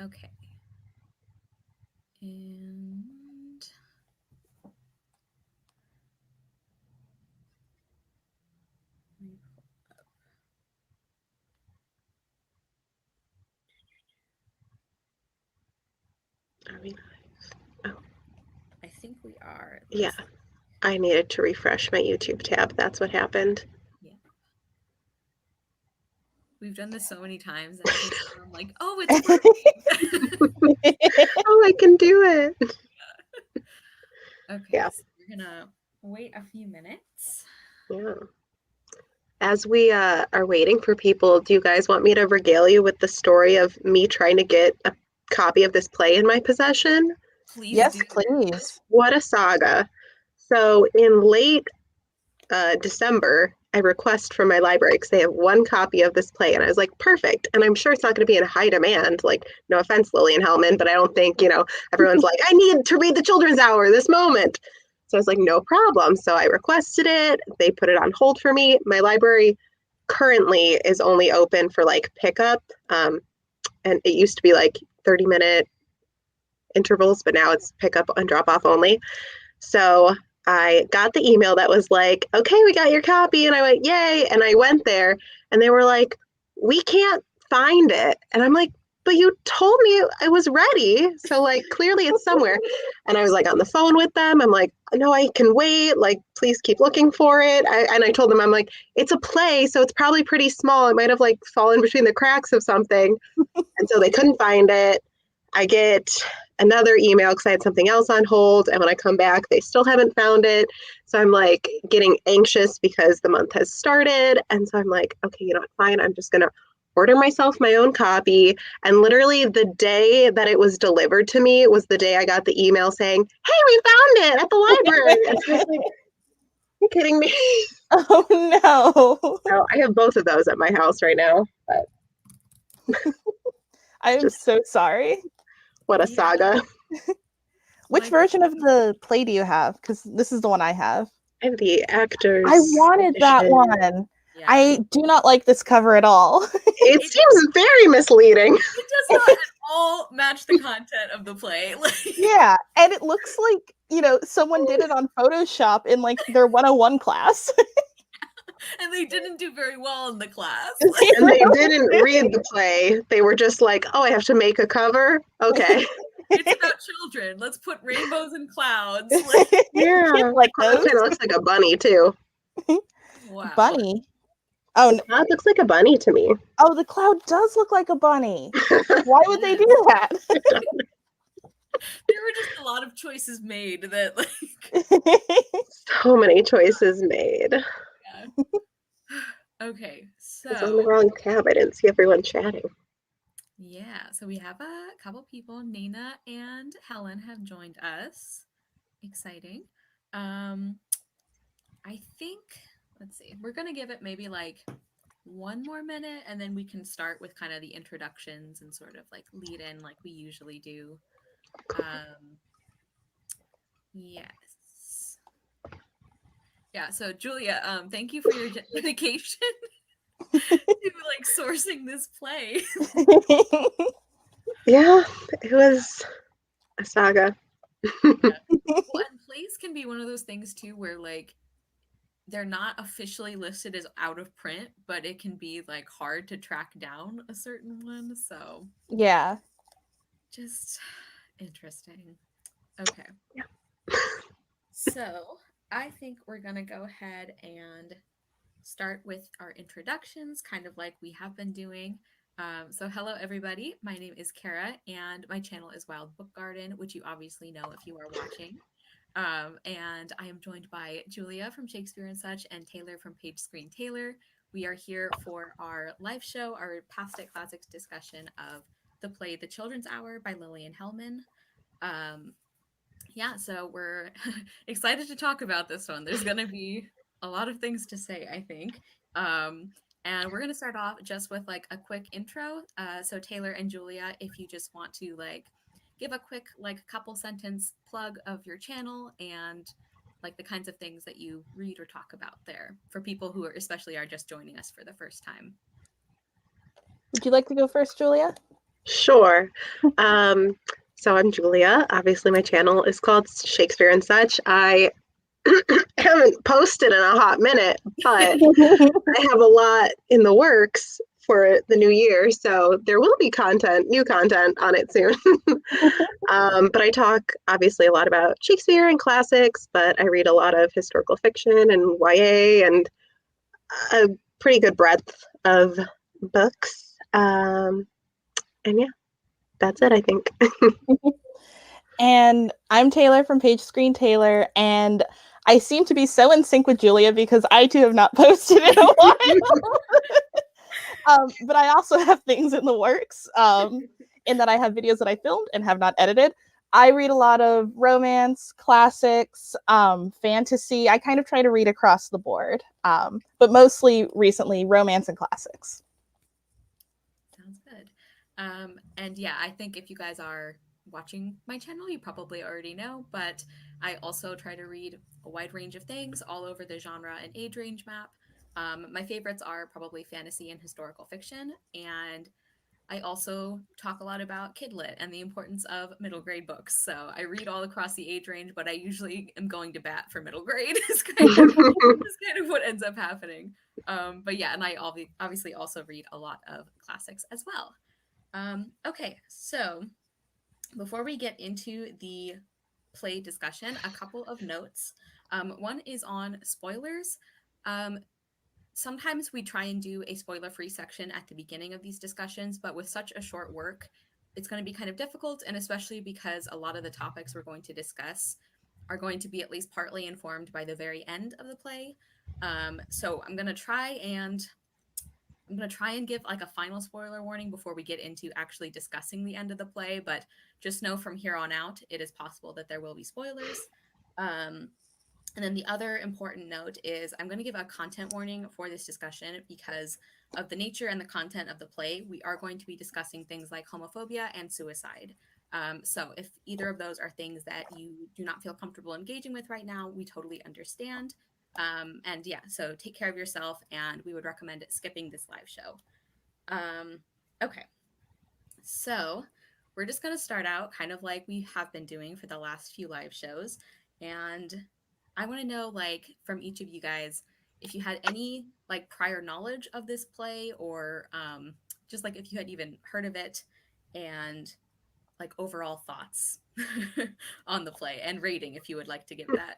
Okay. And Are we live? Oh. I think we are. Yeah. I needed to refresh my YouTube tab. That's what happened. Yeah. We've done this so many times that I'm like, oh, it's working. Oh, I can do it. Okay. Yeah. So we're going to wait a few minutes. Yeah. As we are waiting for people, do you guys want me to regale you with the story of me trying to get a copy of this play in my possession? Please Yes, do. please. What a saga. So in late December, I request from my library because they have one copy of this play. And I was like, perfect. And I'm sure it's not going to be in high demand. Like, no offense, Lillian Hellman, but I don't think, everyone's like, I need to read the children's hour this moment. So I was like, no problem. So I requested it. They put it on hold for me. My library currently is only open for like pickup. And it used to be like 30-minute intervals, but now it's pickup and drop off only. So I got the email that was like, okay, we got your copy. And I went, yay. And I went there and they were like, we can't find it. And I'm like, but you told me I was ready. So like, clearly it's somewhere. And I was like on the phone with them. I'm like, no, I can wait. Like, please keep looking for it. And I told them, I'm like, it's a play. So it's probably pretty small. It might have like fallen between the cracks of something. And so they couldn't find it. I get another email because I had something else on hold. And when I come back, they still haven't found it. So I'm like getting anxious because the month has started. And so I'm like, okay, you know what, fine. I'm just going to order myself my own copy. And literally the day that it was delivered to me was the day I got the email saying, hey, we found it at the library. And so I was like, you're kidding me? Oh, no. So I have both of those at my house right now. But I'm so sorry. what a saga. Which version of the play do you have? Because this is the one I have. I have the actors. I wanted that one. Yeah. I do not like this cover at all. It seems very misleading. It does not at all match the content of the play. Yeah, and it looks like, someone did it on Photoshop in like their 101 class. And they didn't do very well in the class. And they didn't read the play. They were just like, oh, I have to make a cover? Okay. It's about children. Let's put rainbows and clouds. Yeah. Like those. It looks like a bunny, too. Wow. Bunny? Oh, the cloud looks like a bunny to me. Oh, the cloud does look like a bunny. Why would they do that? There were just a lot of choices made that, So many choices made. Yeah. Okay, so... It's on the wrong tab. I didn't see everyone chatting. Yeah, so we have a couple people. Nina and Helen have joined us. Exciting. I think, let's see, we're going to give it maybe like one more minute and then we can start with kind of the introductions and sort of like lead in like we usually do. Yes. Yeah, so Julia, thank you for your dedication to like sourcing this play. Yeah, it was a saga. Well, and plays can be one of those things too where like they're not officially listed as out of print, but it can be like hard to track down a certain one. So yeah, just interesting. Okay. Yeah. So I think we're gonna go ahead and start with our introductions, kind of like we have been doing. So hello everybody, my name is Kara and my channel is Wild Book Garden, which you obviously know if you are watching. And I am joined by Julia from Shakespeare and Such and Taylor from Page Screen Taylor. We are here for our live show, our Past It Classics discussion of the play The Children's Hour by Lillian Hellman. Yeah, so we're excited to talk about this one. There's going to be a lot of things to say, I think. And we're going to start off just with like a quick intro. So Taylor and Julia, if you just want to like give a quick like couple sentence plug of your channel and like the kinds of things that you read or talk about there for people who are especially are just joining us for the first time. Would you like to go first, Julia? Sure. So I'm Julia. Obviously, my channel is called Shakespeare and Such. I haven't posted in a hot minute, but I have a lot in the works for the new year, so there will be new content on it soon. But I talk obviously a lot about Shakespeare and classics, but I read a lot of historical fiction and YA and a pretty good breadth of books. And yeah, that's it, I think. And I'm Taylor from Page Screen Taylor, and I seem to be so in sync with Julia because I too have not posted in a while. But I also have things in the works, in that I have videos that I filmed and have not edited. I read a lot of romance, classics, fantasy. I kind of try to read across the board, but mostly recently romance and classics. Sounds good. And yeah, I think if you guys are watching my channel, you probably already know, but I also try to read a wide range of things all over the genre and age range map. My favorites are probably fantasy and historical fiction, and I also talk a lot about kid lit and the importance of middle grade books. So I read all across the age range, but I usually am going to bat for middle grade. Is kind of what ends up happening. But yeah, and I obviously also read a lot of classics as well. Okay, so before we get into the play discussion, a couple of notes. One is on spoilers. Um, Sometimes we try and do a spoiler free section at the beginning of these discussions, but with such a short work, it's going to be kind of difficult, and especially because a lot of the topics we're going to discuss are going to be at least partly informed by the very end of the play. So I'm going to try and give like a final spoiler warning before we get into actually discussing the end of the play, but just know from here on out, it is possible that there will be spoilers. And then the other important note is I'm going to give a content warning for this discussion because of the nature and the content of the play. We are going to be discussing things like homophobia and suicide. So if either of those are things that you do not feel comfortable engaging with right now, we totally understand. And yeah, so take care of yourself, and we would recommend skipping this live show. Okay, so we're just going to start out kind of like we have been doing for the last few live shows. And I want to know, like, from each of you guys, if you had any like prior knowledge of this play, or just like if you had even heard of it, and like overall thoughts on the play and rating if you would like to give that.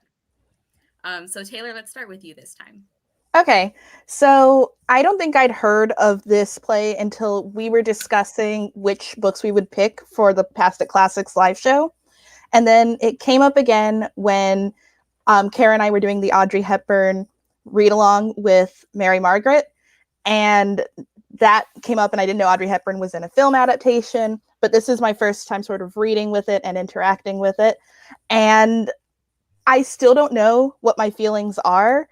So Taylor, let's start with you this time. Okay, so I don't think I'd heard of this play until we were discussing which books we would pick for the Past It Classics live show. And then it came up again when Kara and I were doing the Audrey Hepburn read along with Mary Margaret. And that came up, and I didn't know Audrey Hepburn was in a film adaptation, but this is my first time sort of reading with it and interacting with it. And I still don't know what my feelings are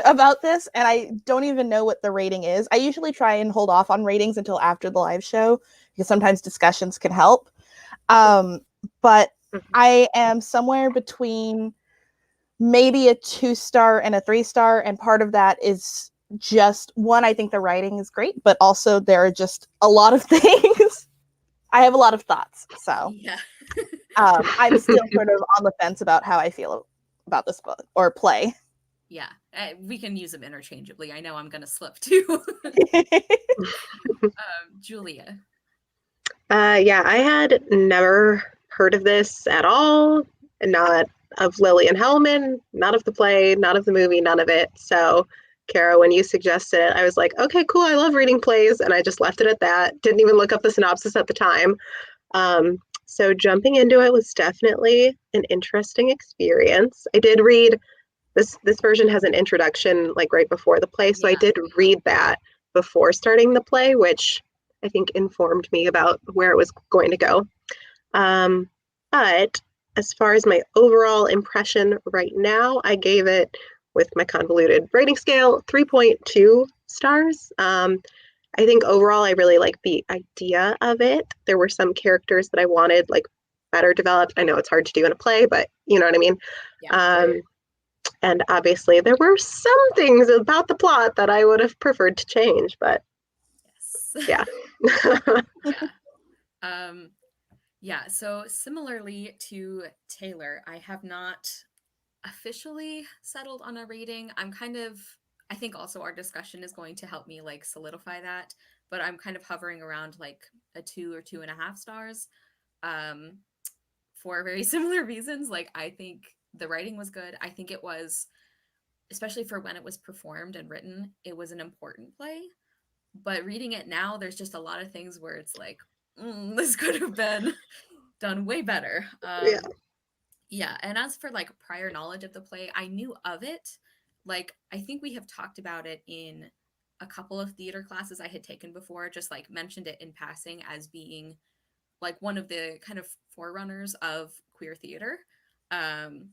about this, and I don't even know what the rating is. I usually try and hold off on ratings until after the live show because sometimes discussions can help. But I am somewhere between maybe a 2-star and a 3-star, and part of that is just one, I think the writing is great, but also there are just a lot of things. I have a lot of thoughts, so yeah. I'm still sort of on the fence about how I feel about this book or play. Yeah, we can use them interchangeably. I know I'm going to slip too. Julia. Yeah, I had never heard of this at all. Not of Lillian Hellman, not of the play, not of the movie, none of it. So, Kara, when you suggested it, I was like, okay, cool. I love reading plays. And I just left it at that. Didn't even look up the synopsis at the time. So jumping into it was definitely an interesting experience. I did read this version has an introduction like right before the play. So I did read that before starting the play, which I think informed me about where it was going to go. But as far as my overall impression right now, I gave it, with my convoluted rating scale, 3.2 stars. I think overall I really like the idea of it. There were some characters that I wanted like better developed. I know it's hard to do in a play, but you know what I mean? Yeah. And obviously there were some things about the plot that I would have preferred to change, but yes. Yeah. Yeah. Yeah, so similarly to Taylor, I have not officially settled on a rating. I think also our discussion is going to help me like solidify that, but I'm kind of hovering around like a 2 or 2.5 stars. Um, for very similar reasons. Like, I think the writing was good. I think it was, especially for when it was performed and written, it was an important play. But reading it now, there's just a lot of things where it's like, this could have been done way better. Yeah. Yeah, and as for like prior knowledge of the play, I knew of it. Like, I think we have talked about it in a couple of theater classes I had taken before, just like mentioned it in passing as being like one of the kind of forerunners of queer theater. Um,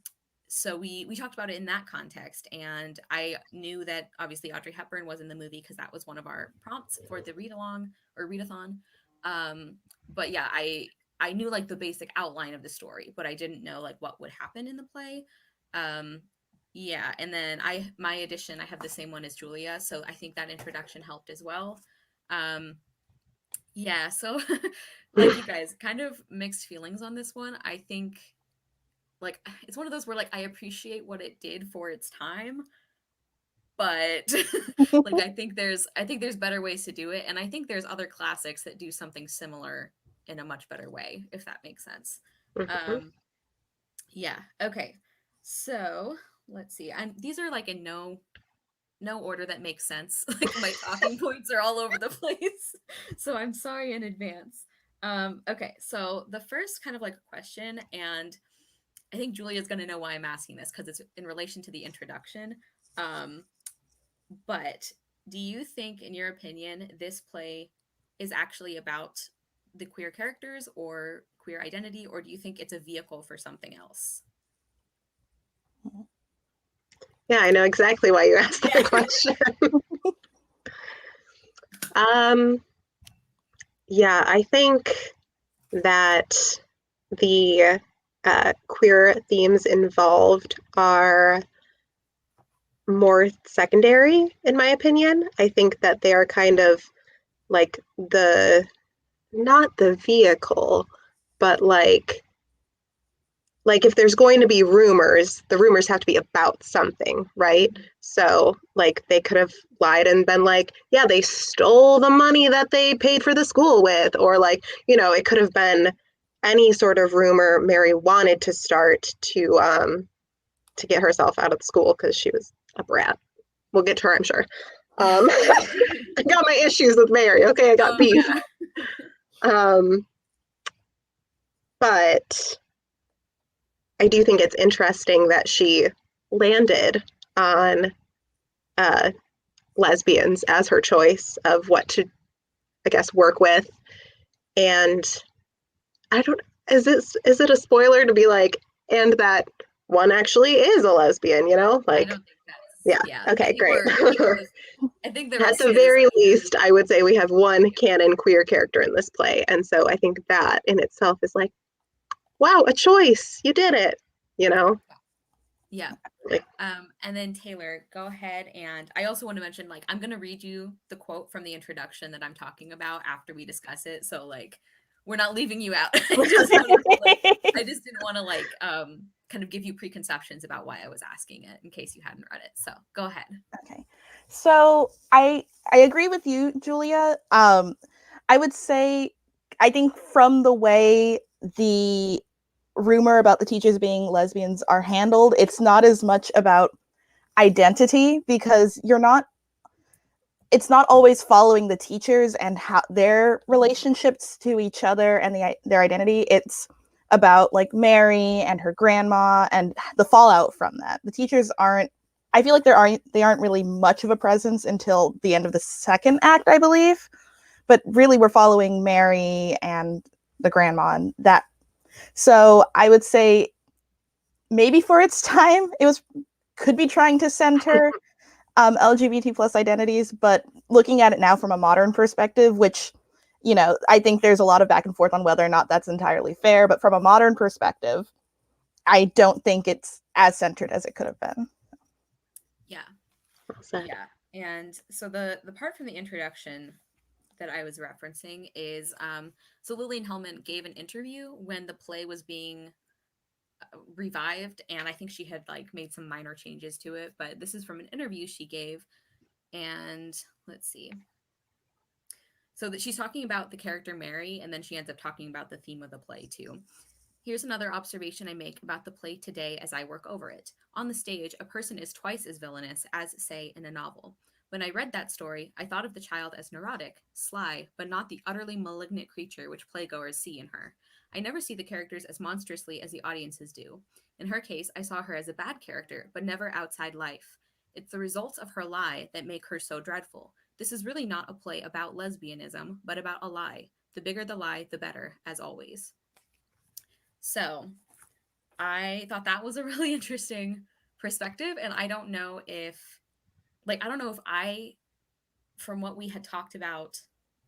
so we talked about it in that context, and I knew that obviously Audrey Hepburn was in the movie because that was one of our prompts for the read along or readathon. Um, but yeah, I knew like the basic outline of the story, but I didn't know like what would happen in the play. Um, yeah, and then my edition, I have the same one as Julia, so I think that introduction helped as well. Um, yeah, so like you guys, kind of mixed feelings on this one. I think like it's one of those where like I appreciate what it did for its time, but like I think there's better ways to do it, and I think there's other classics that do something similar in a much better way, if that makes sense. Mhm. Um yeah, okay. So, let's see. These are like in no order that makes sense. Like my talking points are all over the place. So I'm sorry in advance. Okay, so the first kind of like question, and I think Julia's going to know why I'm asking this because it's in relation to the introduction. Um, but do you think, in your opinion, this play is actually about the queer characters or queer identity, or do you think it's a vehicle for something else? Yeah, I know exactly why you asked Yeah. that question. um, yeah, I think that the queer themes involved are more secondary, in my opinion. I think that they are kind of like not the vehicle, but like if there's going to be rumors, the rumors have to be about something, right? So like they could have lied and been like, yeah, they stole the money that they paid for the school with, or like, it could have been any sort of rumor Mary wanted to start to get herself out of the school because she was a brat. We'll get to her, I'm sure. I got my issues with Mary. Okay, I got Oh beef. yeah. Um, but I do think it's interesting that she landed on uh, lesbians as her choice of what to, I guess, work with. And I don't, is it a spoiler to be like, and that one actually is a lesbian, I Like, don't think that's, yeah, yeah. okay, great. I think the At rest the of it is very like least, I would say we have one canon queer character in this play. And so I think that in itself is like, wow, a choice. You did it, you know? yeah. Like, And then Taylor, go ahead, and I also want to mention like I'm gonna read you the quote from the introduction that I'm talking about after we discuss it. So like we're not leaving you out. I just didn't want to like kind of give you preconceptions about why I was asking it in case you hadn't read it. So go ahead. Okay. So I agree with you, Julia. I would say I think from the way the rumor about the teachers being lesbians are handled, it's not as much about identity because it's not always following the teachers and how their relationships to each other and their identity. It's about like Mary and her grandma and the fallout from that. The teachers aren't. I feel like they aren't really much of a presence until the end of the second act, I believe. But really, we're following Mary and the grandma and that. So I would say maybe for its time, could be trying to center LGBT plus identities, but looking at it now from a modern perspective, which, I think there's a lot of back and forth on whether or not that's entirely fair, but from a modern perspective, I don't think it's as centered as it could have been. Yeah. well said. Yeah. And so the part from the introduction that I was referencing is so Lillian Hellman gave an interview when the play was being revived, and I think she had like made some minor changes to it, but this is from an interview she gave. And let's see. So that she's talking about the character Mary, and then she ends up talking about the theme of the play too. Here's another observation I make about the play today as I work over it. On the stage, a person is twice as villainous as, say, in a novel. When I read that story, I thought of the child as neurotic, sly, but not the utterly malignant creature which playgoers see in her. I never see the characters as monstrously as the audiences do. In her case, I saw her as a bad character, but never outside life. It's the results of her lie that make her so dreadful. This is really not a play about lesbianism, but about a lie. The bigger the lie, the better, as always. So I thought that was a really interesting perspective. And I don't know if, from what we had talked about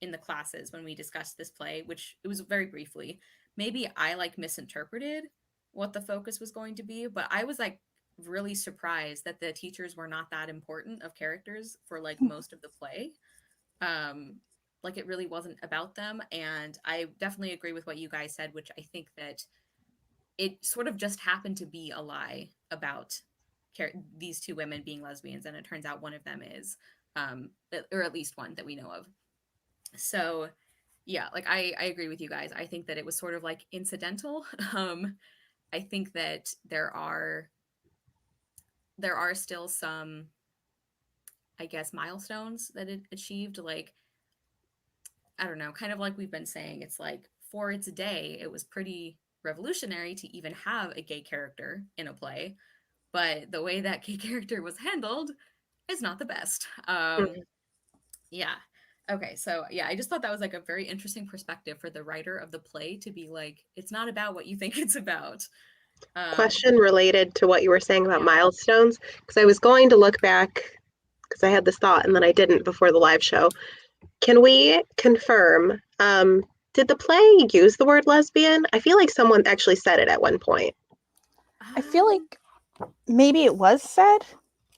in the classes when we discussed this play, which it was very briefly, maybe I like misinterpreted what the focus was going to be, but I was like really surprised that the teachers were not that important of characters for like most of the play. Like it really wasn't about them. And I definitely agree with what you guys said, which I think that it sort of just happened to be a lie about these two women being lesbians, and it turns out one of them is, or at least one that we know of. So yeah, like I agree with you guys. I think that it was sort of like incidental. I think that there are still some, I guess, milestones that it achieved. Like, I don't know, kind of like we've been saying, it's like for its day, it was pretty revolutionary to even have a gay character in a play, but the way that gay character was handled is not the best. Yeah. Okay, so yeah, I just thought that was like a very interesting perspective for the writer of the play to be like, it's not about what you think it's about. Question related to what you were saying about Yeah. milestones, because I was going to look back because I had this thought and then I didn't before the live show. Can we confirm, did the play use the word lesbian? I feel like someone actually said it at one point. I feel like maybe it was said.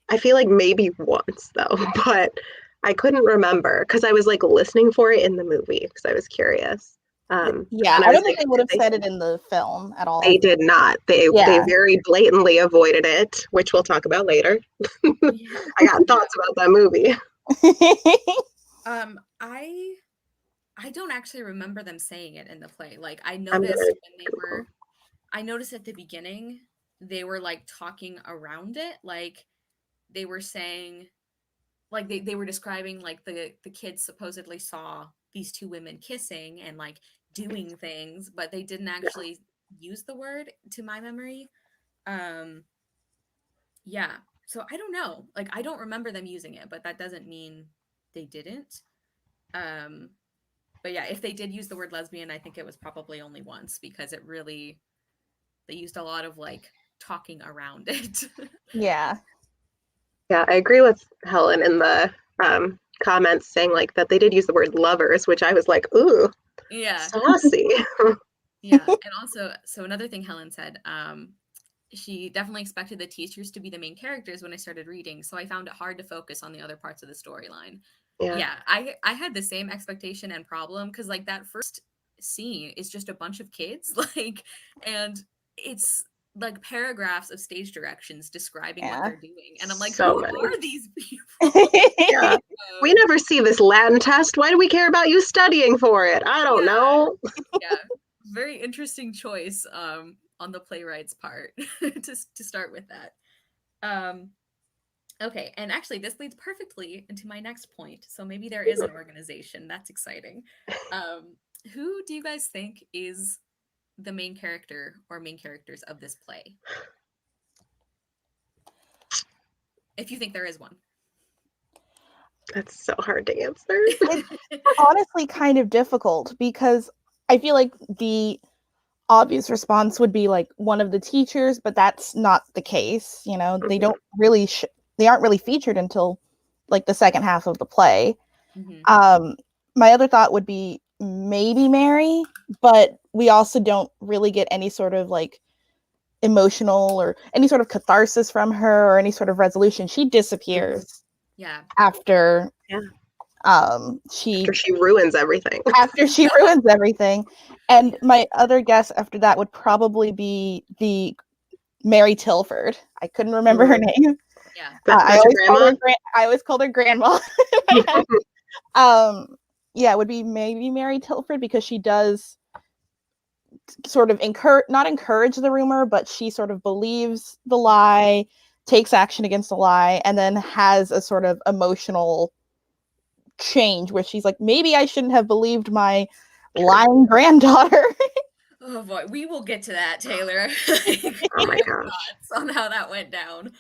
I feel like maybe once though, but I couldn't remember because I was like listening for it in the movie because I was curious. Yeah, I don't think they would have said it in the film at all. They did not. They very blatantly avoided it, which we'll talk about later. Yeah. I got thoughts about that movie. I don't actually remember them saying it in the play. Like I noticed I noticed at the beginning they were like talking around it, like they were saying, like they were describing like the kids supposedly saw these two women kissing and like doing things, but they didn't actually use the word to my memory. Yeah, so I don't know, like I don't remember them using it, but that doesn't mean they didn't. But yeah, if they did use the word lesbian, I think it was probably only once, because they used a lot of like talking around it. Yeah. Yeah, I agree with Helen in the comments saying like that they did use the word lovers, which I was like, ooh, Yeah. saucy. Yeah. And also, so another thing Helen said, she definitely expected the teachers to be the main characters when I started reading, so I found it hard to focus on the other parts of the storyline. Yeah, I had the same expectation and problem, because like that first scene is just a bunch of kids, like, and it's like paragraphs of stage directions describing what they're doing, and I'm like, So who many. are these people? Yeah. We never see this Latin test. Why do we care about you studying for it? I don't know. Yeah, very interesting choice on the playwright's part to start with that. Okay, and actually this leads perfectly into my next point. So maybe there is an organization. That's exciting. Who do you guys think is the main character or main characters of this play? If you think there is one. That's so hard to answer. It's honestly kind of difficult because I feel like the obvious response would be like one of the teachers, but that's not the case. You know, they don't really they aren't really featured until like the second half of the play. My other thought would be maybe Mary, but we also don't really get any sort of like emotional or any sort of catharsis from her or any sort of resolution. She disappears after She After she ruins everything. after she ruins everything. And my other guess after that would probably be the Mary Tilford. I couldn't remember her name. Yeah. I That's your grandma? always called her grandma. Yeah, it would be maybe Mary Tilford because she does sort of not encourage the rumor, but she sort of believes the lie, takes action against the lie, and then has a sort of emotional change where she's like, maybe I shouldn't have believed my lying granddaughter. Oh boy, we will get to that, Taylor. Oh my gosh. Thoughts on how that went down.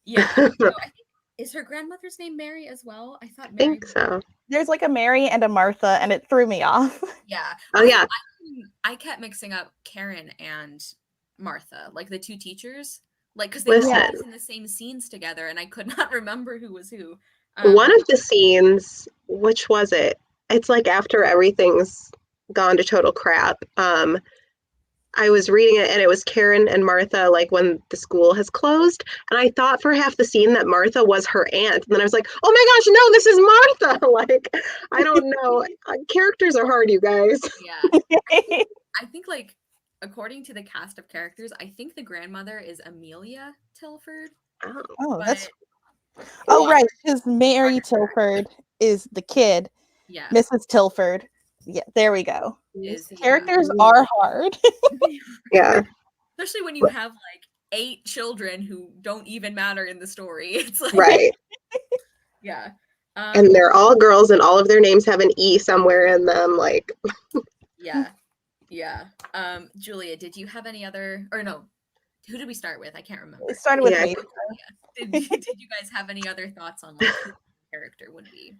Yeah. So I think, is her grandmother's name Mary as well? I thought I Mary. think so. There's like a Mary and a Martha, and it threw me off. Yeah. Oh yeah. I kept mixing up Karen and Martha, like the two teachers, like because they were Listen, always in the same scenes together, and I could not remember who was who. one of the scenes, which was it? It's like after everything's gone to total crap. I was reading it and it was Karen and Martha, like when the school has closed. And I thought for half the scene that Martha was her aunt. And then I was like, oh my gosh, no, this is Martha. Like, I don't know. Characters are hard, you guys. Yeah. I think like according to the cast of characters, I think the grandmother is Amelia Tilford. Oh, that's But right. Because Mary Tilford is the kid. yeah, Mrs. Tilford. Yeah, there we go. is the Characters are hard. Yeah. especially when you have like 8 children who don't even matter in the story. It's like Right. yeah. And they're all girls and all of their names have an E somewhere in them. Like, Yeah. Yeah. Julia, did you have any other, or no, who did we start with? I can't remember. It started with Yeah. me. Did you guys have any other thoughts on like who the character would be?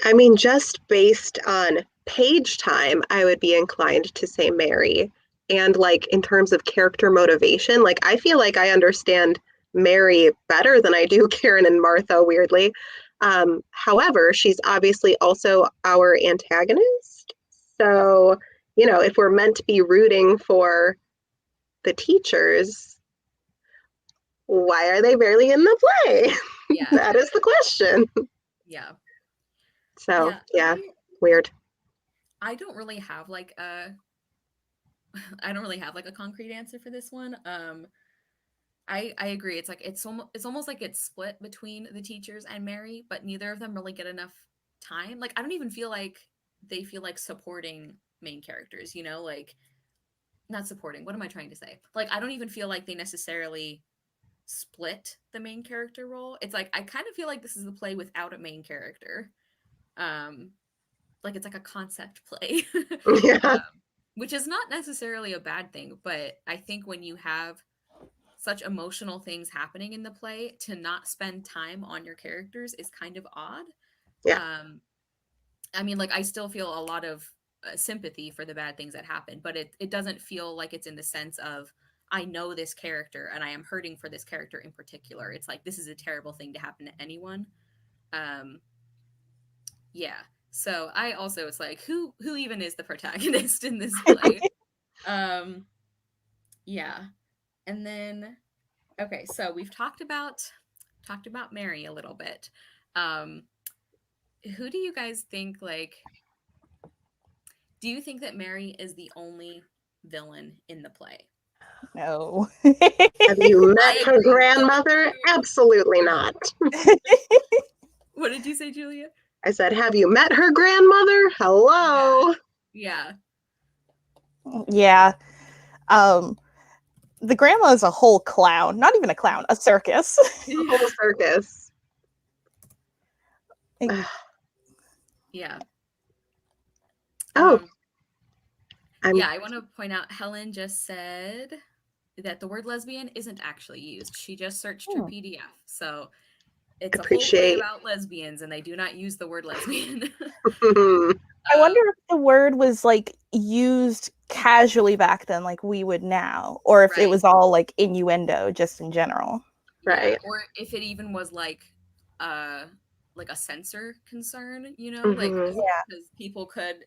I mean, just based on page time, I would be inclined to say Mary. And like in terms of character motivation, like I feel like I understand Mary better than I do Karen and Martha, weirdly. However, she's obviously also our antagonist. So, you know, if we're meant to be rooting for the teachers, why are they barely in the play? Yeah. That is the question. Yeah. So, yeah, weird. I don't really have like a I don't really have like a concrete answer for this one. I agree. It's like it's almost like it's split between the teachers and Mary, but neither of them really get enough time. Like I don't even feel like they feel like supporting main characters, you know, like not supporting. What am I trying to say? Like I don't even feel like they necessarily split the main character role. It's like I kind of feel like this is a play without a main character. Like it's like a concept play. Yeah. Which is not necessarily a bad thing, but I think when you have such emotional things happening in the play, to not spend time on your characters is kind of odd. Yeah. I mean, like I still feel a lot of sympathy for the bad things that happen, but it doesn't feel like it's in the sense of I know this character and I am hurting for this character in particular. It's like this is a terrible thing to happen to anyone. Yeah. So I also, it's like who even is the protagonist in this play? Yeah. And then okay, so we've talked about Mary a little bit. Who do you guys think, like, do you think that Mary is the only villain in the play? No. Have you met I her agree. grandmother? Absolutely not. What did you say, Julia? I said, have you met her grandmother? Hello. Yeah. Yeah. The grandma is a whole clown. Not even a clown, a circus. The whole circus. Yeah. Oh. Yeah, I want to point out Helen just said that the word lesbian isn't actually used. She just searched her PDF. So it's a whole play about lesbians and they do not use the word lesbian. I wonder if the word was like used casually back then like we would now, or if it was all like innuendo just in general. Right. Yeah, or if it even was like a censor concern, you know, like because people could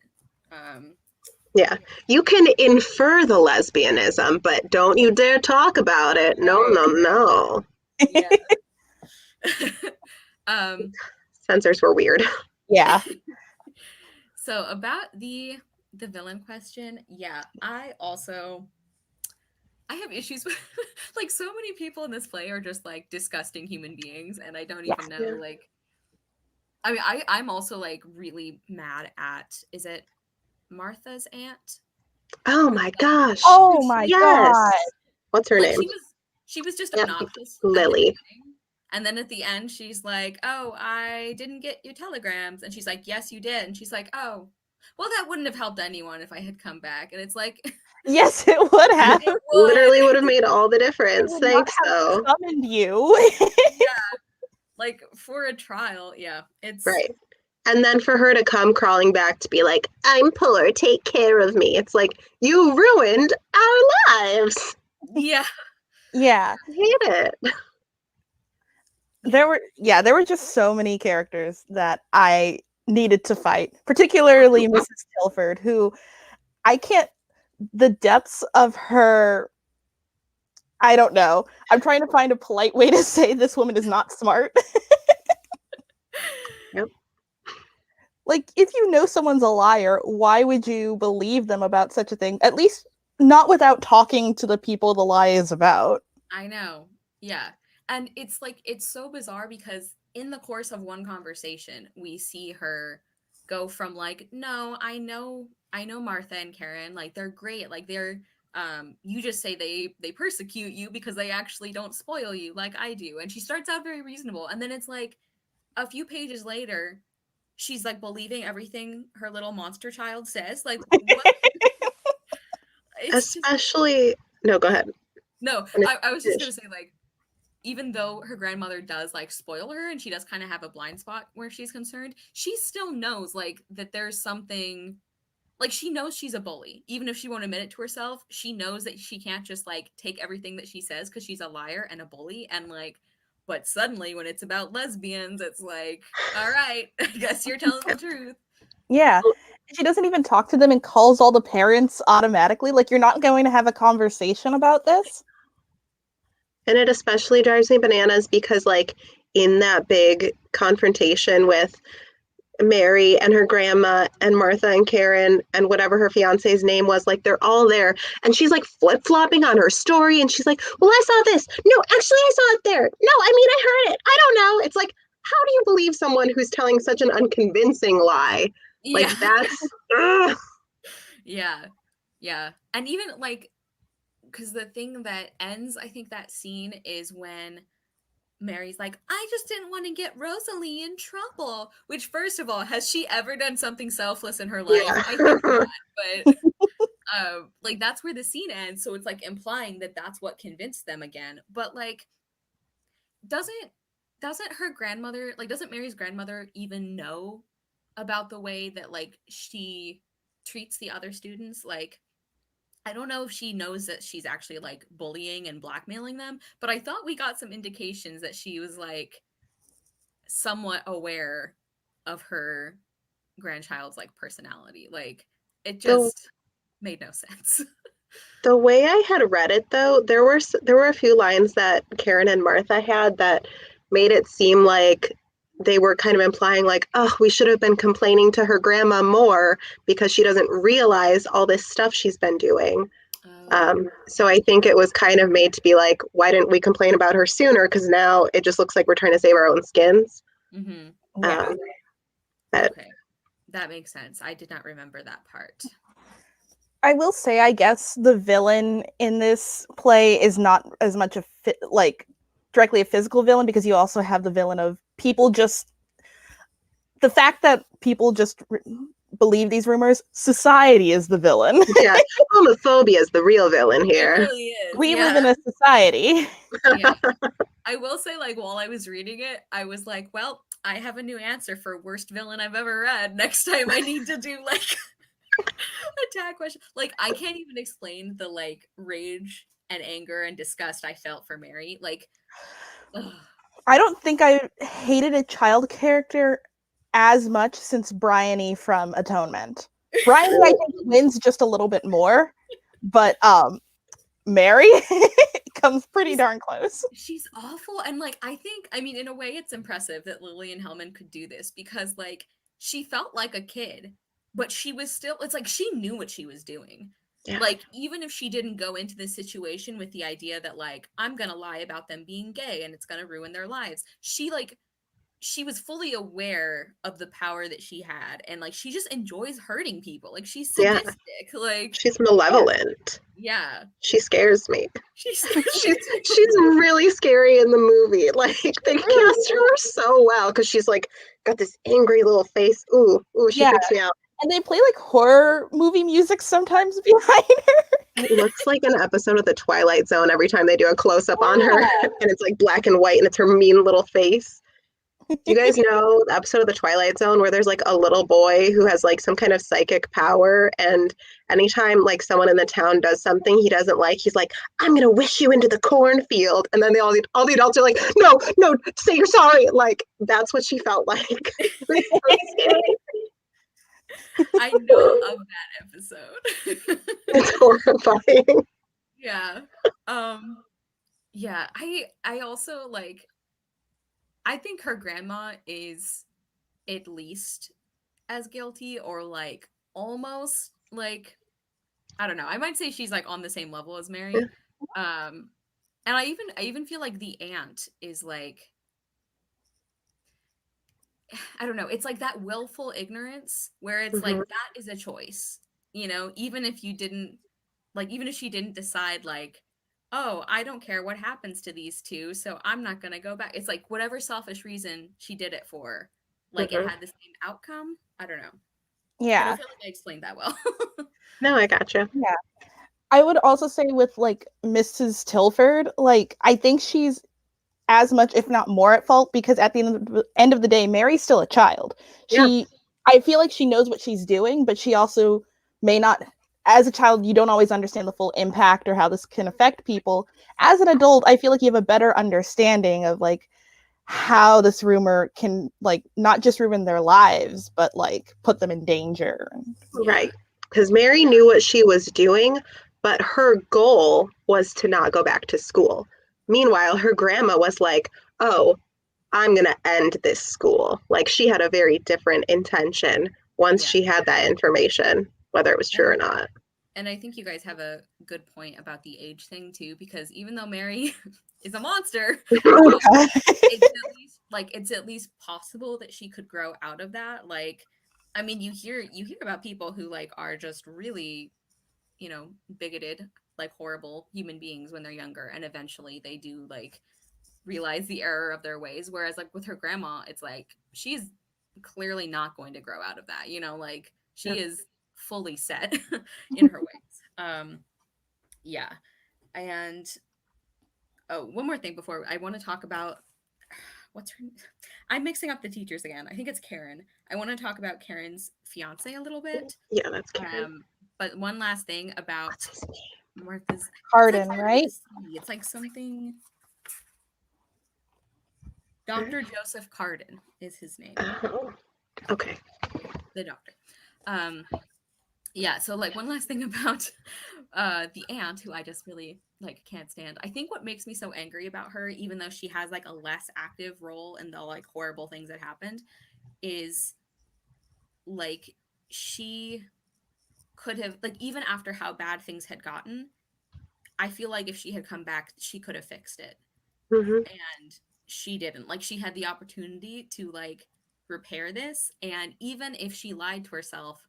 yeah, you can infer the lesbianism, but don't you dare talk about it. No, no, no. Yeah. censors were weird. Yeah. So about the villain question, yeah, I have issues with like so many people in this play are just like disgusting human beings, and I don't Yeah. even know like. I mean, I'm also like really mad at, is it Martha's aunt? Oh Who, my like, gosh. Oh who my she god. Yes. What's her like name? she was just Aunt obnoxious at the Lily. beginning. And then at the end she's like, "Oh, I didn't get your telegrams." And she's like, "Yes, you did." And she's like, "Oh, well, that wouldn't have helped anyone if I had come back." And it's like, Yes, it would have. it Literally would would. have made all the It difference. would not Thanks, have though. summoned you. Yeah, like for a trial, yeah. It's Right. And then for her to come crawling back to be like, I'm poor, take care of me. It's like, you ruined our lives. yeah. Yeah. I hate it. There were just so many characters that I needed to fight, particularly Mrs. Tilford, who I can't the depths of her. I don't know. I'm trying to find a polite way to say this woman is not smart. Yep. Like, if you know someone's a liar, why would you believe them about such a thing? At least not without talking to the people the lie is about. I know. Yeah. And it's like it's so bizarre because in the course of one conversation, we see her go from like, "No, I know Martha and Karen, like they're great. Like they're you just say they persecute you because they actually don't spoil you like I do." And she starts out very reasonable, and then it's like a few pages later, she's like believing everything her little monster child says. Like what? It's just Especially, no, go ahead. no, I was just gonna say like even though her grandmother does like spoil her and she does kind of have a blind spot where she's concerned, she still knows like that there's something like she knows she's a bully. Even if she won't admit it to herself, she knows that she can't just like take everything that she says because she's a liar and a bully. And like, but suddenly when it's about lesbians, it's like, all right, I guess you're telling the truth. Yeah. She doesn't even talk to them and calls all the parents automatically. Like, you're not going to have a conversation about this? And it especially drives me bananas because, like, in that big confrontation with Mary and her grandma and Martha and Karen and whatever her fiance's name was, like they're all there. And she's like flip flopping on her story. And she's like, well, I saw this. No, actually, I saw it there. No, I mean, I heard it. I don't know. It's like, how do you believe someone who's telling such an unconvincing lie? Like, Yeah. that's, ugh. Yeah. Yeah. And even like, because the thing that ends, I think that scene is when Mary's like, I just didn't want to get Rosalie in trouble. Which, first of all, has she ever done something selfless in her life? Yeah. I think not. But like that's where the scene ends. So it's like implying that that's what convinced them again. But like, doesn't her grandmother like doesn't Mary's grandmother even know about the way that like she treats the other students? Like I don't know if she knows that she's actually like bullying and blackmailing them, but I thought we got some indications that she was like somewhat aware of her grandchild's like personality. Like it the just made no sense. the way I had read it, though, there were a few lines that Karen and Martha had that made it seem like they were kind of implying like, oh, we should have been complaining to her grandma more because she doesn't realize all this stuff she's been doing. So I think it was kind of made to be like, why didn't we complain about her sooner? Because now it just looks like we're trying to save our own skins. Mm-hmm. Yeah. But Okay, that makes sense. I did not remember that part. I will say, I guess the villain in this play is not as much like directly a physical villain, because you also have the villain of people just the fact that people just believe these rumors. Society is the villain. yeah, homophobia is the real villain It here. really is. We Yeah. live in a society. Yeah. I will say, like, while I was reading it, I was like, well, I have a new answer for worst villain I've ever read. Next time I need to do, like, a tag question. Like, I can't even explain the, like, rage and anger and disgust I felt for Mary. Like, ugh. I don't think I hated a child character as much since Bryony from Atonement. Bryony, I think, wins just a little bit more. But Mary, comes pretty darn close. She's awful. And like, I mean, in a way, it's impressive that Lillian Hellman could do this because like she felt like a kid, but she was still, it's like she knew what she was doing. Yeah. Like, even if she didn't go into this situation with the idea that like, I'm gonna lie about them being gay and it's gonna ruin their lives, she was fully aware of the power that she had, and like she just enjoys hurting people. Like she's Yeah. sadistic. Like She's malevolent. yeah. She scares me. She scares me too. She's really scary in the movie. Like they cast her so well because she's like got this angry little face. Ooh, she freaks me out. And they play like horror movie music sometimes behind her. It looks like an episode of The Twilight Zone every time they do a close up on her, and it's like black and white, and it's her mean little face. Do you guys know the episode of The Twilight Zone where there's like a little boy who has like some kind of psychic power, and anytime like someone in the town does something he doesn't like, he's like, I'm gonna wish you into the cornfield, and then all the adults are like, no, say you're sorry. Like that's what she felt like. I know of that episode. It's horrifying. Yeah. Yeah, I also like, I think her grandma is at least as guilty, or like almost like, I don't know. I might say she's like on the same level as Mary. And I even feel like the aunt is like, I don't know. It's like that willful ignorance where it's like that is a choice. You know, even if you didn't like, even if she didn't decide like, oh, I don't care what happens to these two, so I'm not gonna go back. It's like whatever selfish reason she did it for, like it had the same outcome. I don't know. Yeah. I don't feel like I explained that well. No, I gotcha. Yeah. I would also say with like Mrs. Tilford, like I think she's as much, if not more, at fault because at the end of the day, Mary's still a child. I feel like she knows what she's doing, but she also may not. As a child, you don't always understand the full impact or how this can affect people. As an adult, I feel like you have a better understanding of like how this rumor can like not just ruin their lives, but like put them in danger. Right. Because Mary knew what she was doing, but her goal was to not go back to school. Meanwhile, her grandma was like, oh, I'm going to end this school. Like she had a very different intention once she had that information, whether it was true or not. And I think you guys have a good point about the age thing too, because even though Mary is a monster, it's at least possible that she could grow out of that. Like, I mean, you hear about people who like are just really, you know, bigoted, like horrible human beings when they're younger, and eventually they do like realize the error of their ways. Whereas like with her grandma, it's like she's clearly not going to grow out of that, you know, like she is fully set in her ways. Yeah. And one more thing before I want to talk about what's her, I'm mixing up the teachers again. I think it's Karen. I want to talk about Karen's fiance a little bit. Yeah, that's Karen. But one last thing about Martha's Carden, right? It's like something. Dr. Joseph Carden is his name. Oh, okay. The doctor. Yeah, so like one last thing about the aunt, who I just really like can't stand. I think what makes me so angry about her, even though she has like a less active role in the like horrible things that happened, is like she could have, like, even after how bad things had gotten, I feel like if she had come back, she could have fixed it. And she didn't. Like, she had the opportunity to like repair this, and even if she lied to herself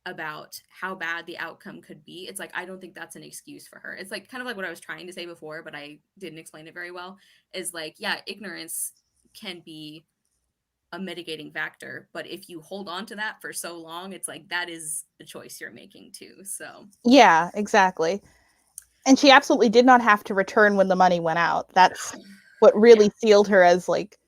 about how bad the outcome could be, it's like I don't think that's an excuse for her. It's like kind of like what I was trying to say before, but I didn't explain it very well, is like, yeah, ignorance can be a mitigating factor, but if you hold on to that for so long, it's like that is a choice you're making too. So yeah, exactly. And she absolutely did not have to return when the money went out. That's what really sealed her as like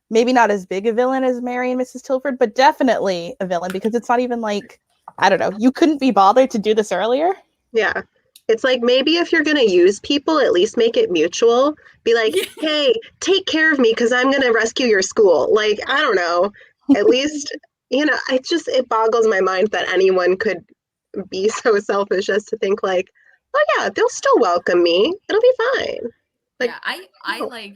maybe not as big a villain as Mary and Mrs. Tilford, but definitely a villain, because it's not even like, I don't know, you couldn't be bothered to do this earlier. Yeah. It's like, maybe if you're going to use people, at least make it mutual. Be like, hey, take care of me because I'm going to rescue your school. Like, I don't know. At least, you know, it boggles my mind that anyone could be so selfish as to think like, oh yeah, they'll still welcome me. It'll be fine. Like, Yeah, I no. like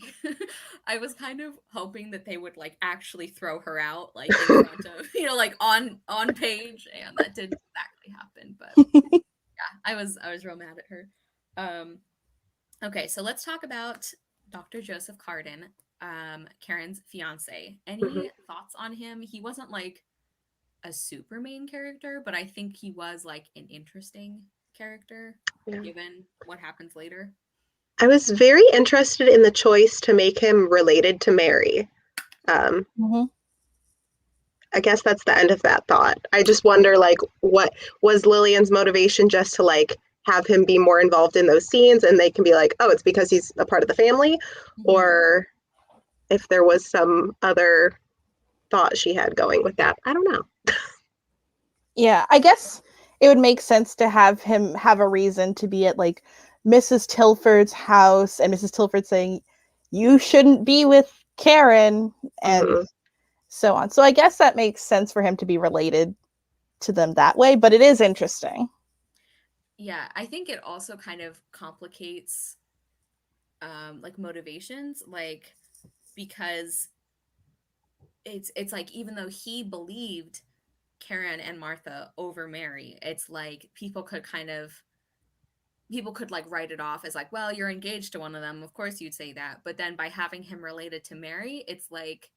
I was kind of hoping that they would like actually throw her out like in front of, like on page, and that didn't exactly happen, but yeah, I was real mad at her. Um okay, so let's talk about Dr. Joseph Cardin, Karen's fiance. Mhm. Any thoughts on him? He wasn't like a super main character, but I think he was like an interesting character Yeah. given what happens later. I was very interested in the choice to make him related to Mary. Um, Mm-hmm. I guess that's the end of that thought. I just wonder, like, what was Lillian's motivation, just to like have him be more involved in those scenes, and they can be like, oh, it's because he's a part of the family, Mhm. or if there was some other thought she had going with that. I don't know. Yeah, I guess it would make sense to have him have a reason to be at like Mrs. Tilford's house and Mrs. Tilford saying, "You shouldn't be with Karen," and Mhm. so on. So I guess that makes sense for him to be related to them that way, but it is interesting. Yeah, I think it also kind of complicates like motivations, like because it's like even though he believed Karen and Martha over Mary, it's like people could like write it off as like, well, you're engaged to one of them, of course you'd say that. But then by having him related to Mary, it's like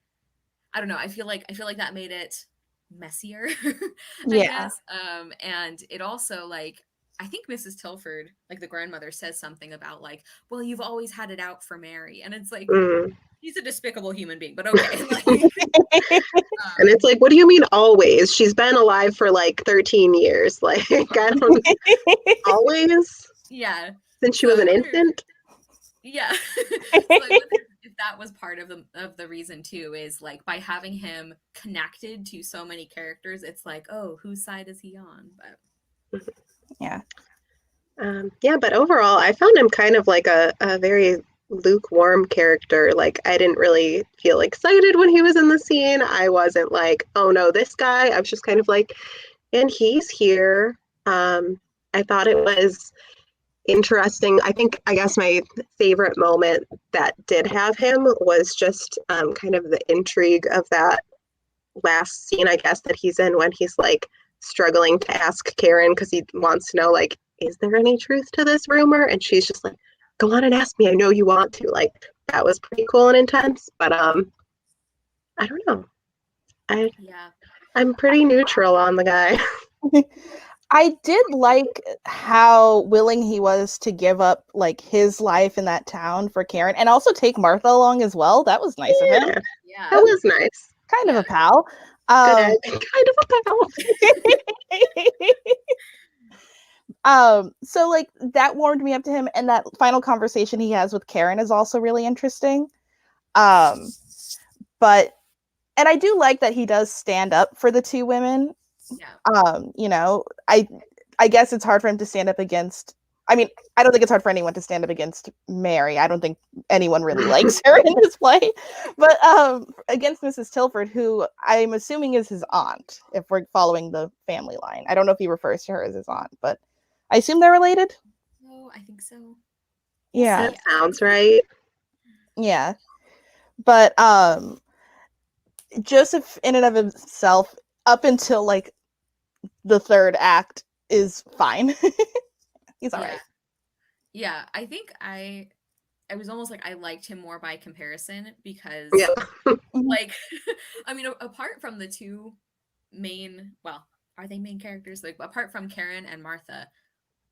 I don't know, I feel like that made it messier, I Yeah. guess. And it also like I think Mrs. Tilford, like the grandmother, says something about like, well, you've always had it out for Mary. And it's like Mm. he's a despicable human being, but okay. Like And um it's like, what do you mean always? She's been alive for like 13 years. Like, I don't always, yeah. since she So was I an wonder infant. yeah. So I wonder if that was part of the reason too, is like by having him connected to so many characters, it's like, oh, whose side is he on? But Yeah. Yeah, but overall, I found him kind of like a very lukewarm character. Like, I didn't really feel excited when he was in the scene. I wasn't like, oh no, this guy. I was just kind of like, and he's here. I thought it was interesting. I guess my favorite moment that did have him was just kind of the intrigue of that last scene, I guess, that he's in when he's like struggling to ask Karen because he wants to know, like, is there any truth to this rumor? And she's just like, go on and ask me. I know you want to. Like, that was pretty cool and intense. But I don't know. I yeah. I'm pretty neutral on the guy. I did like how willing he was to give up like his life in that town for Karen and also take Martha along as well. That was nice of him. Yeah, that Yeah. That's was nice. kind of Yeah. a pal. Good egg, kind of a pal. So like that warmed me up to him, and that final conversation he has with Karen is also really interesting. Um, but and I do like that he does stand up for the two women. Yeah. You know, I guess it's hard for him to stand up against. I mean, I don't think it's hard for anyone to stand up against Mary. I don't think anyone really likes her in this play, but against Mrs. Tilford, who I'm assuming is his aunt, if we're following the family line. I don't know if he refers to her as his aunt, but I assume they're related. Oh, I think so. We'll Yeah, That see. sounds right. yeah. But Joseph, in and of himself, up until like the third act, is fine. He's all Yeah. right. Yeah. I think I was almost like I liked him more by comparison Yeah. because Mhm. like I mean apart from the two main, well, are they main characters? Like apart from Karen and Martha,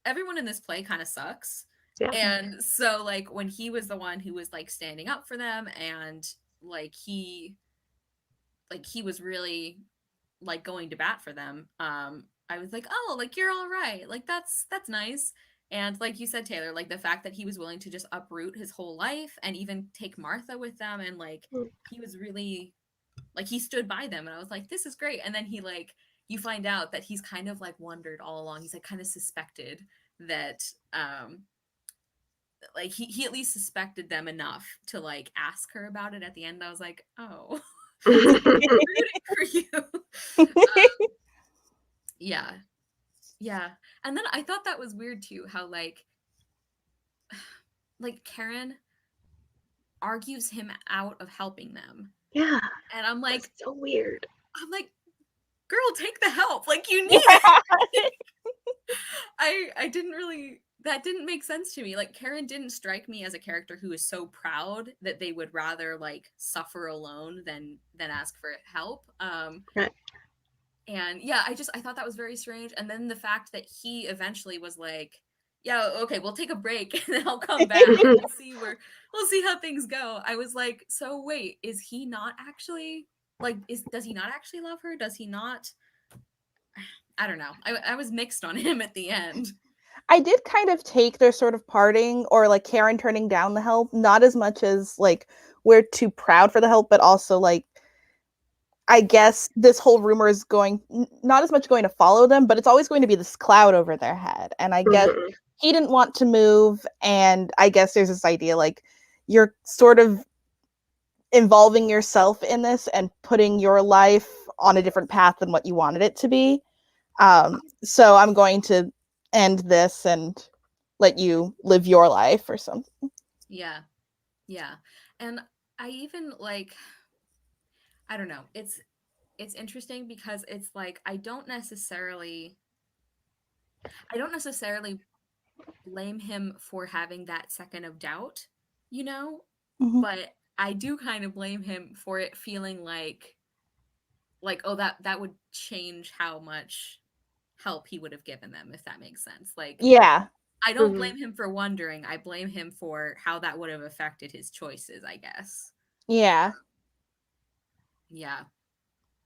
everyone in this play kind of sucks. Yeah. And so like when he was the one who was like standing up for them and like he was really like going to bat for them, I was like, oh, like you're all right, like that's nice. And like you said, Taylor, like the fact that he was willing to just uproot his whole life and even take Martha with them, and like he was really like he stood by them, and I was like, this is great. And then he like you find out that he's kind of like wondered all along, he's like kind of suspected that like he at least suspected them enough to like ask her about it at the end. I was like, oh, rooting for you. Yeah, yeah. And then I thought that was weird too, how like Karen. argues him out of helping them. Yeah. And I'm like, that's so weird. Girl, take the help. Like, you need it. I didn't really, that didn't make sense to me. Like, Karen didn't strike me as a character who is so proud that they would rather like suffer alone than ask for help. Right. And yeah, I thought that was very strange. And then the fact that he eventually was like, yeah, okay, we'll take a break and then I'll come back and we'll see how things go. I was like, so wait, is he not actually like does he not actually love her? Does he not? I don't know. I was mixed on him at the end. I did kind of take their sort of parting or like Karen turning down the help, not as much as like we're too proud for the help, but also like I guess this whole rumor is going not as much going to follow them, but it's always going to be this cloud over their head. And I guess he didn't want to move, and I guess there's this idea like you're sort of involving yourself in this and putting your life on a different path than what you wanted it to be. So I'm going to end this and let you live your life or something. Yeah. Yeah. And I even like I don't know. It's interesting because it's like I don't necessarily blame him for having that second of doubt, you know? Mm-hmm. But I do kind of blame him for it feeling like oh that would change how much help he would have given them, if that makes sense. Like Yeah. I don't blame him for wondering. I blame him for how that would have affected his choices, I guess. Yeah. Yeah.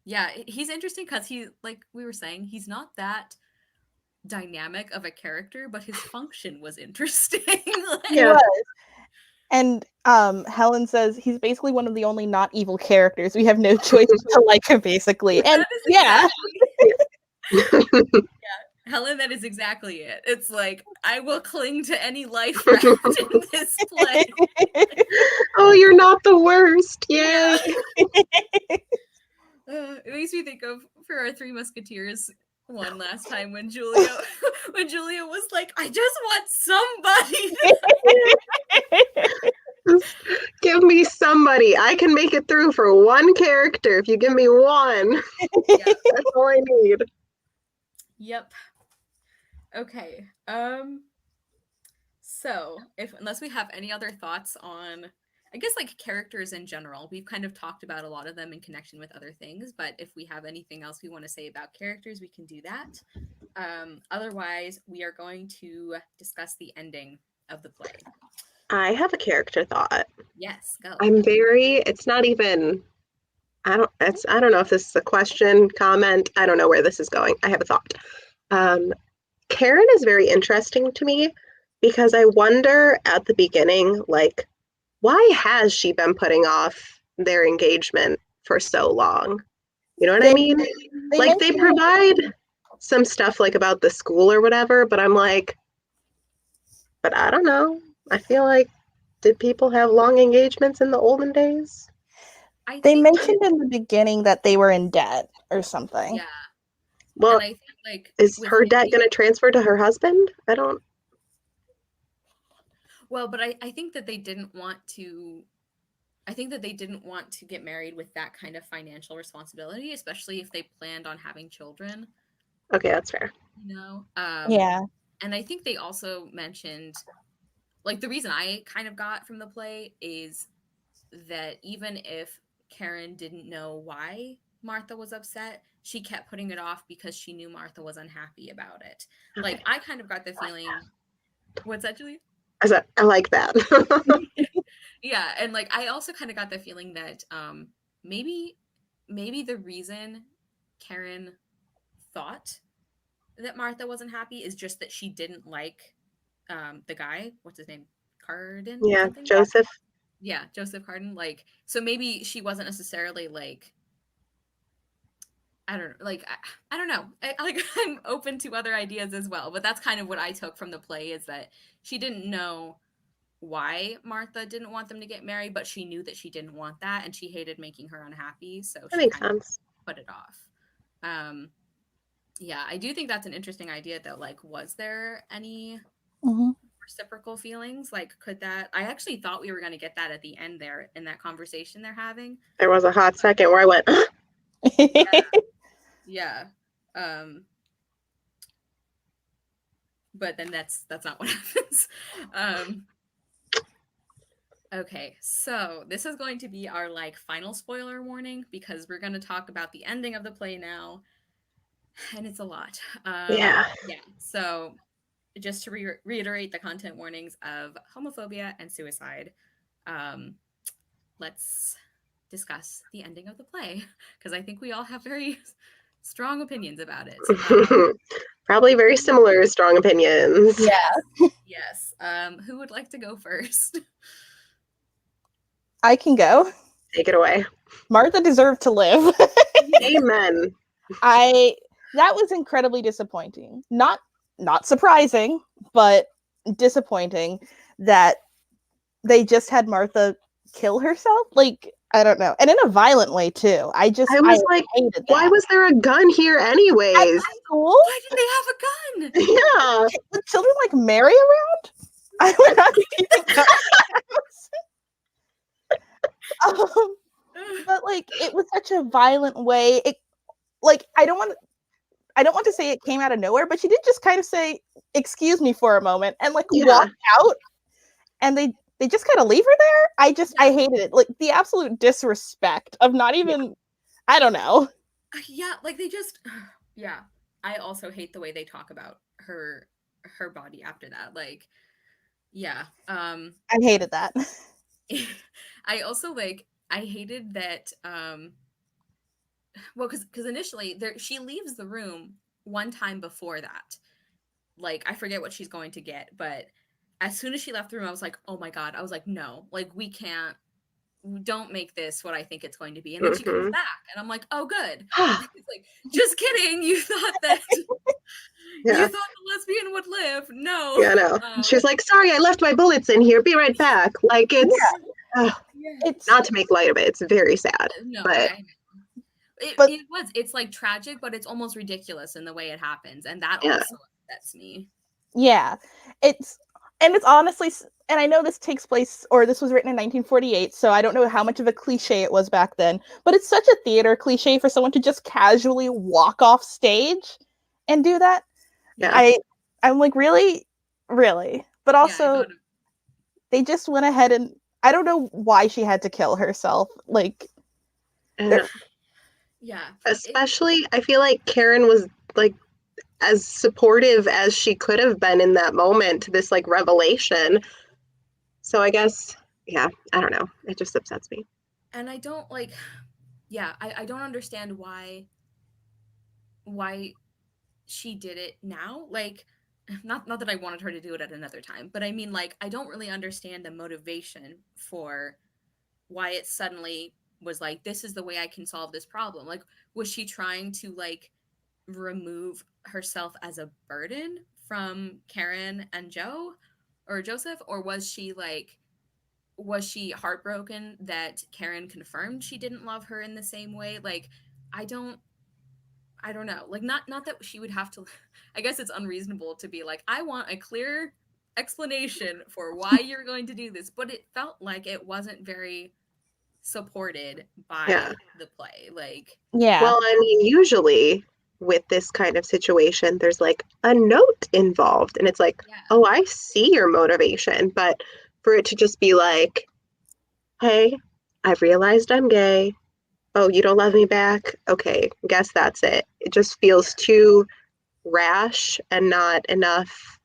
Yeah, he's interesting because he, like we were saying, he's not that dynamic of a character, but his function was interesting. He was. And Helen says he's basically one of the only not evil characters. We have no choice to like him, basically. And yeah. Yeah, Helen, that is exactly it. It's like, I will cling to any life raft in this play. Oh, you're not the worst. Yay. Yeah. It makes me think of for our Three Musketeers one last time when Julia was like, I just want somebody. Just give me somebody. I can make it through for one character if you give me one. Yeah. That's all I need. Yep. Okay. So unless we have any other thoughts on, I guess, like characters in general, we've kind of talked about a lot of them in connection with other things, but if we have anything else we want to say about characters, we can do that. Otherwise, we are going to discuss the ending of the play. I have a character thought. Yes, go. It's not even, I don't know if this is a question, comment, I don't know where this is going. I have a thought. Karen is very interesting to me because I wonder at the beginning, like, why has she been putting off their engagement for so long? You know what I mean? Like, they provide some stuff like about the school or whatever, but I'm like, but I don't know. I feel like, did people have long engagements in the olden days? They mentioned in the beginning that they were in debt or something. Yeah. Well, and I think, like, is her debt going to transfer to her husband? I don't. Well, but I think that they didn't want to. I think that they didn't want to get married with that kind of financial responsibility, especially if they planned on having children. Okay, that's fair. You know? Yeah. And I think they also mentioned, like, the reason I kind of got from the play is that even if Karen didn't know why Martha was upset, she kept putting it off because she knew Martha was unhappy about it. Okay. Like, I kind of got the feeling. What's that, Julie? I like that. Yeah, and like I also kind of got the feeling that maybe the reason Karen thought that Martha wasn't happy is just that she didn't like the guy, what's his name? Carden? Yeah, something? Joseph. Yeah, Joseph Carden. Like, so maybe she wasn't necessarily like, I don't know. I'm open to other ideas as well, but that's kind of what I took from the play, is that she didn't know why Martha didn't want them to get married, but she knew that she didn't want that, and she hated making her unhappy, so that makes sense. Put it off. Yeah, I do think that's an interesting idea, though. Like, was there any reciprocal feelings? Like, could that? I actually thought we were going to get that at the end there in that conversation they're having. There was a hot second where I went, Yeah, yeah. But then that's not what happens. Okay, so this is going to be our like final spoiler warning because we're going to talk about the ending of the play now, and it's a lot. yeah. Yeah. So just to reiterate the content warnings of homophobia and suicide, um, let's discuss the ending of the play because I think we all have very strong opinions about it. Probably very similar strong opinions. Yeah. Yes. Who would like to go first? I can go. Take it away. Martha deserved to live. Amen. That was incredibly disappointing. Not surprising, but disappointing that they just had Martha kill herself. Like, I don't know. And in a violent way too. I was like, hated that. why was there a gun here anyways? At school? Why did they have a gun? Yeah. Would children like marry around? I would not keeping but like it was such a violent way. It like I don't want to say it came out of nowhere, but she did just kind of say, "Excuse me" for a moment and like walk out, and they just kind of leave her there. I hated it. Like the absolute disrespect of not even I don't know. Yeah, like they just yeah. I also hate the way they talk about her body after that. Like yeah. I hated that. I also like I hated that well cuz initially there she leaves the room one time before that. Like I forget what she's going to get, but as soon as she left the room I was like, "Oh my god." I was like, "No. Like we can't don't make this what I think it's going to be." And then she comes back and I'm like, "Oh good." It's like, "Just kidding. You thought that you thought the lesbian would live." No. Yeah, no. She's like, "Sorry, I left my bullets in here. Be right back." Like it's not to make light of it. It's very sad. No, but it's like tragic, but it's almost ridiculous in the way it happens, and that Yeah. also upsets me. Yeah. It's honestly, and I know this takes place, or this was written in 1948, so I don't know how much of a cliche it was back then, but it's such a theater cliche for someone to just casually walk off stage and do that. Yeah. I'm like, really? But also, they just went ahead and I don't know why she had to kill herself. Like, yeah. Especially, I feel like Karen was like as supportive as she could have been in that moment to this like revelation. So I guess, yeah, I don't know. It just upsets me. And I don't like, yeah, I don't understand why she did it now. Like, not that I wanted her to do it at another time, but I mean, like, I don't really understand the motivation for why it suddenly was like, this is the way I can solve this problem. Like, was she trying to like remove herself as a burden from Karen and Joe or Joseph, or was she heartbroken that Karen confirmed she didn't love her in the same way? Like, I don't know. Like, not that she would have to. I guess it's unreasonable to be like, I want a clear explanation for why you're going to do this, but it felt like it wasn't very supported by the play. Like, well, I mean, usually with this kind of situation, there's like a note involved, and it's like, oh, I see your motivation, but for it to just be like, hey, I've realized I'm gay. Oh, you don't love me back? Okay, guess that's it. It just feels too rash and not enough,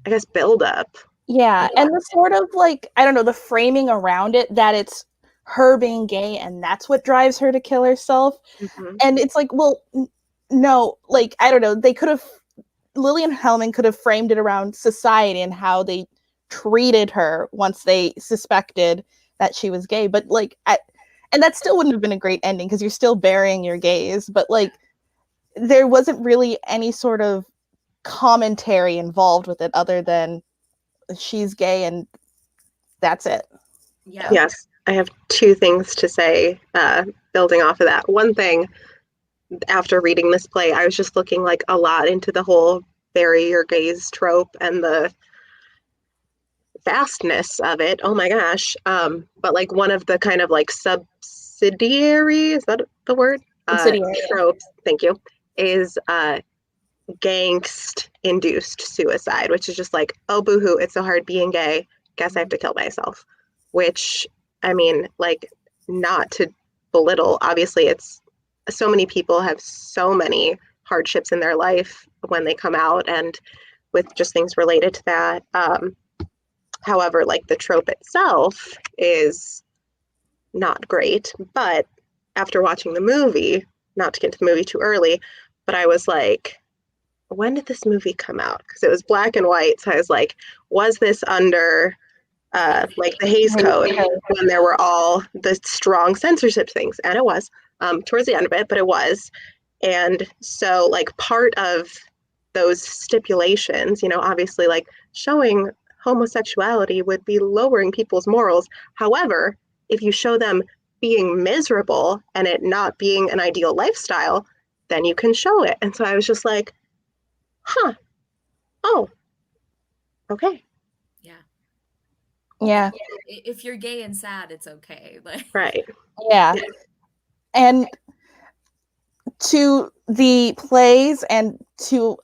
I guess, build up. Yeah, and the sort of like, I don't know, the framing around it that it's her being gay and that's what drives her to kill herself. And it's like, well, no, like, I don't know, they could have, Lillian Hellman could have framed it around society and how they treated her once they suspected that she was gay. But like, and that still wouldn't have been a great ending because you're still burying your gays. But like, there wasn't really any sort of commentary involved with it other than she's gay and that's it. Yeah. Yes, I have two things to say building off of that. One thing, after reading this play, I was just looking like a lot into the whole bury your gaze trope and the vastness of it. Oh my gosh. But like one of the kind of like subsidiary, is that the word? Subsidiary. Tropes, thank you, is gangst induced suicide, which is just like, oh boohoo, it's so hard being gay. Guess I have to kill myself. Which, I mean, like, not to belittle, obviously it's so many people have so many hardships in their life when they come out and with just things related to that. However, like the trope itself is not great. But after watching the movie, not to get to the movie too early, but I was like, when did this movie come out? Because it was black and white. So I was like, was this under like the Hays Code when there were all the strong censorship things? And it was towards the end of it, but it was. And so, like, part of those stipulations, you know, obviously, like, showing homosexuality would be lowering people's morals. However, if you show them being miserable and it not being an ideal lifestyle, then you can show it. And so I was just like, huh, oh, okay. Yeah. Yeah. If you're gay and sad, it's okay. Like, Right. Yeah. And to the plays and to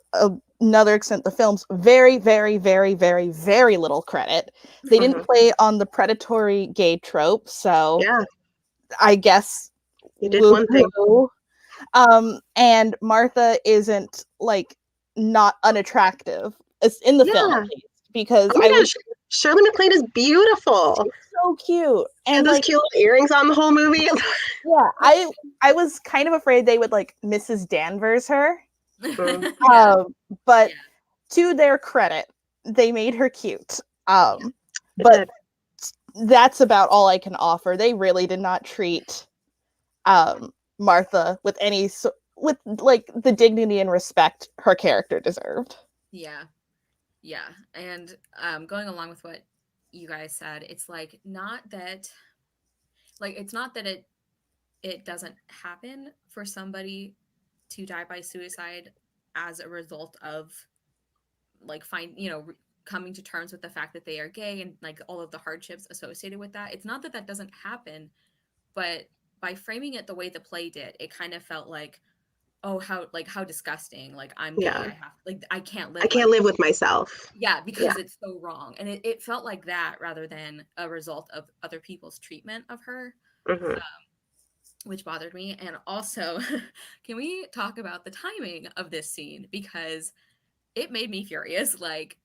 another extent the films, very, very, very, very, very little credit. They didn't play on the predatory gay trope, so Yeah, I guess you did one thing. And Martha isn't like not unattractive. It's in the film Yeah. at least, because Oh my gosh, Shirley MacLaine is beautiful. so cute. And And those like, cute little earrings on the whole movie. yeah, I was kind of afraid they would like Mrs. Danvers her. yeah. But Yeah. to their credit, they made her cute. But did. that's about all I can offer. They really did not treat Martha with any with like the dignity and respect her character deserved. Yeah. Yeah. And going along with what you guys said, it's like not that it's not that it doesn't happen for somebody to die by suicide as a result of like coming to terms with the fact that they are gay and like all of the hardships associated with that. It's not that that doesn't happen, but by framing it the way the play did, it kind of felt like, oh, how disgusting, like I'm gay, I have like I can't live with myself. Yeah, because it's so wrong. And it felt like that rather than a result of other people's treatment of her, which bothered me. And also, can we talk about the timing of this scene? Because it made me furious. Like,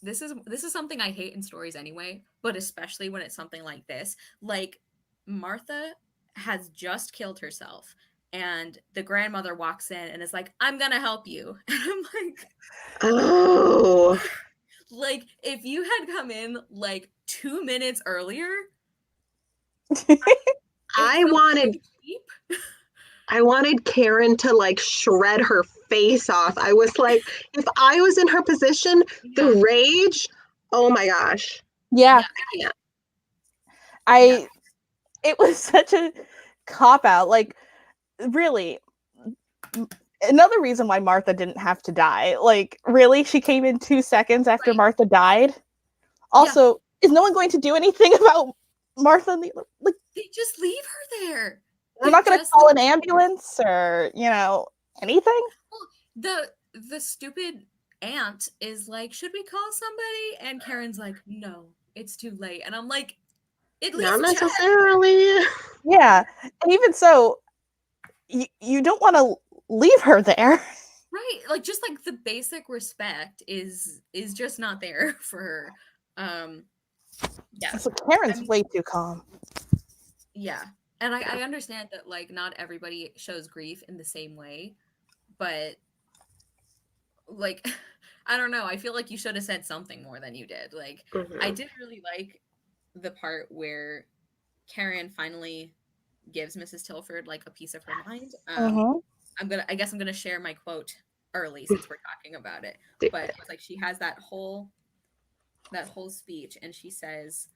this is something I hate in stories anyway, but especially when it's something like this. Like, Martha has just killed herself, and the grandmother walks in and is like, "I'm gonna help you." And I'm like, oh, like, if you had come in like 2 minutes earlier, I wanted Karen to like shred her face off. I was like, if I was in her position, the rage, oh my gosh. Yeah. Yeah. It was such a cop out. Like, really, another reason why Martha didn't have to die. Like, really, she came in 2 seconds after Martha died. Also, is no one going to do anything about Martha? Like, they just leave her there. We're not going to call an ambulance or, anything. Well, the stupid aunt is like, should we call somebody? And Karen's like, no, it's too late. And I'm like, at least not necessarily. Yeah, and even so, you don't want to leave her there, right? Like, just like the basic respect is just not there for her. Yeah, so Karen's way too calm. Yeah, and I understand that like not everybody shows grief in the same way, but like I don't know, I feel like you should have said something more than you did. Like, I did really like the part where Karen finally gives Mrs. Tilford like a piece of her mind. I guess I'm gonna share my quote early since we're talking about it. But it's like she has that whole speech and she says,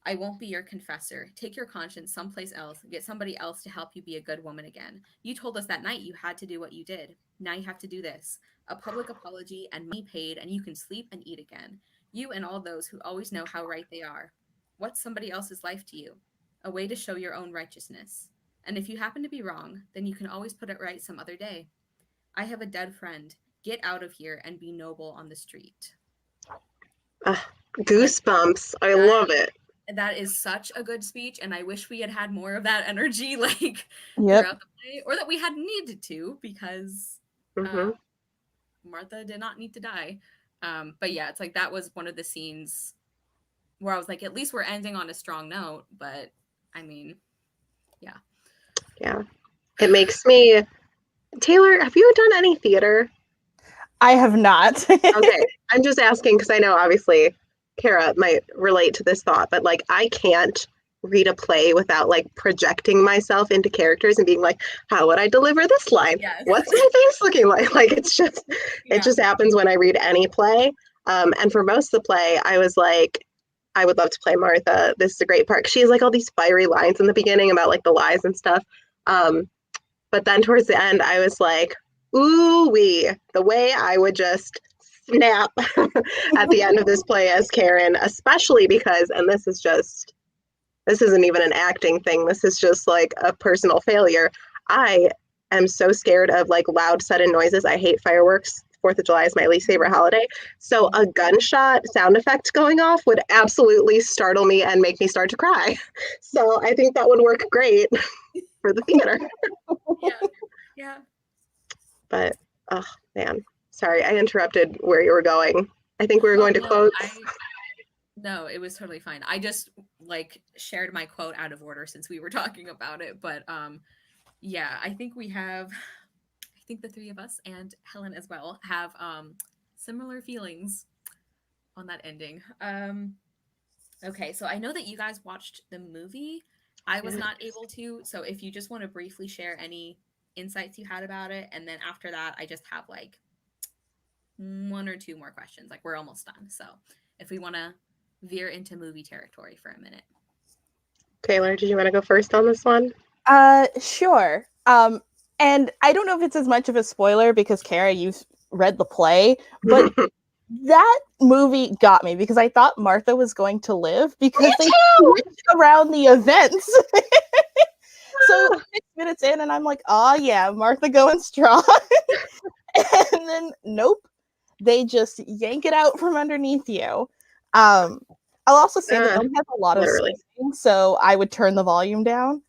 I won't be your confessor. Take your conscience someplace else. Get somebody else to help you be a good woman again. You told us that night you had to do what you did. Now you have to do this. A public apology and money paid, and you can sleep and eat again. You and all those who always know how right they are. What's somebody else's life to you? A way to show your own righteousness. And if you happen to be wrong, then you can always put it right some other day. I have a dead friend. Get out of here and be noble on the street. Goosebumps. I that, love it. That is such a good speech, and I wish we had had more of that energy, like Yep. throughout the play, or that we had needed to, because Martha did not need to die. But yeah, it's like that was one of the scenes where I was like, at least we're ending on a strong note. But I mean, yeah, it makes me. Taylor, have you done any theater? I have not. Okay, I'm just asking because I know obviously Kara might relate to this thought, but like I can't read a play without like projecting myself into characters and being like, how would I deliver this line? Yes. What's my face looking like? Like it's just it just happens when I read any play. And for most of the play, I was like, I would love to play Martha. This is a great part. She has like all these fiery lines in the beginning about like the lies and stuff. But then towards the end, I was like, ooh wee, the way I would just snap at the end of this play as Karen, especially because, and this isn't even an acting thing, this is just like a personal failure. I am so scared of like loud sudden noises. I hate fireworks. 4th of July is my least favorite holiday. So a gunshot sound effect going off would absolutely startle me and make me start to cry. So I think that would work great for the theater. Yeah. But, oh man, sorry, I interrupted where you were going. I think we were going to quotes. No, it was totally fine. I just like shared my quote out of order since we were talking about it. But yeah, I think the three of us and Helen as well have similar feelings on that ending. Okay, so I know that you guys watched the movie. I was not able to. So if you just want to briefly share any insights you had about it, and then after that, I just have like 1 or 2 more questions. Like we're almost done. So if we want to veer into movie territory for a minute. Taylor, did you want to go first on this one? Sure. And I don't know if it's as much of a spoiler because Kara, you've read the play, but that movie got me because I thought Martha was going to live because they switched around the events. So 6 minutes in, and I'm like, oh yeah, Martha going strong. And then nope, they just yank it out from underneath you. I'll also say the film has a lot of screaming, so I would turn the volume down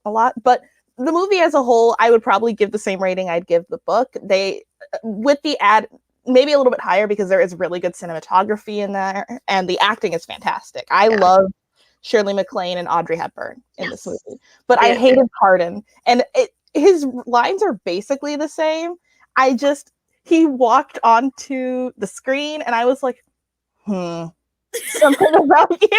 a lot. But the movie as a whole, I would probably give the same rating I'd give the book. They, with the ad, maybe a little bit higher because there is really good cinematography in there, and the acting is fantastic. I love Shirley MacLaine and Audrey Hepburn in this movie, but I hated Pardon, and his lines are basically the same. He walked onto the screen, and I was like, something about you.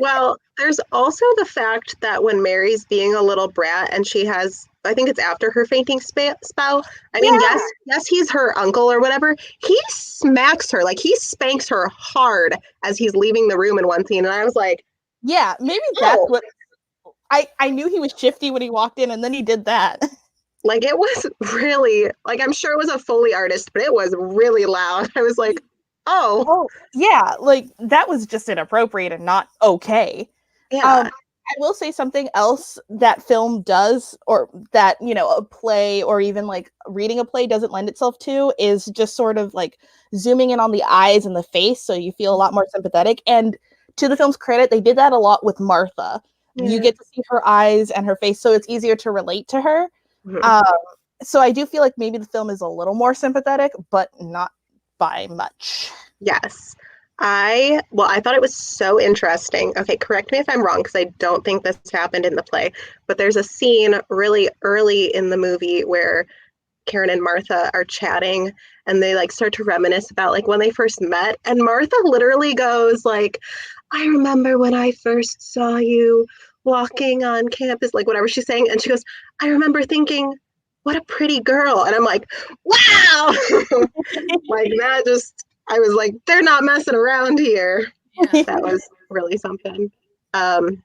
Well, there's also the fact that when Mary's being a little brat and she has, I think it's after her fainting spell. I mean, yes, he's her uncle or whatever. He smacks her, like he spanks her hard as he's leaving the room in one scene. And I was like, yeah, maybe that's what I knew he was shifty when he walked in, and then he did that. Like it was really, like I'm sure it was a Foley artist, but it was really loud. I was like, oh yeah, like that was just inappropriate and not okay. Yeah. I will say something else that film does, or that, you know, a play or even like reading a play doesn't lend itself to, is just sort of like zooming in on the eyes and the face so you feel a lot more sympathetic. And to the film's credit, they did that a lot with Martha. You get to see her eyes and her face, so it's easier to relate to her. So I do feel like maybe the film is a little more sympathetic, but not by much. Yes. I thought it was so interesting. Okay, correct me if I'm wrong, because I don't think this happened in the play, but there's a scene really early in the movie where Karen and Martha are chatting and they like start to reminisce about like when they first met, and Martha literally goes like, I remember when I first saw you walking on campus, like whatever she's saying, and she goes, I remember thinking, what a pretty girl. And I'm like, wow. Like that just, I was like, they're not messing around here. That was really something. Um,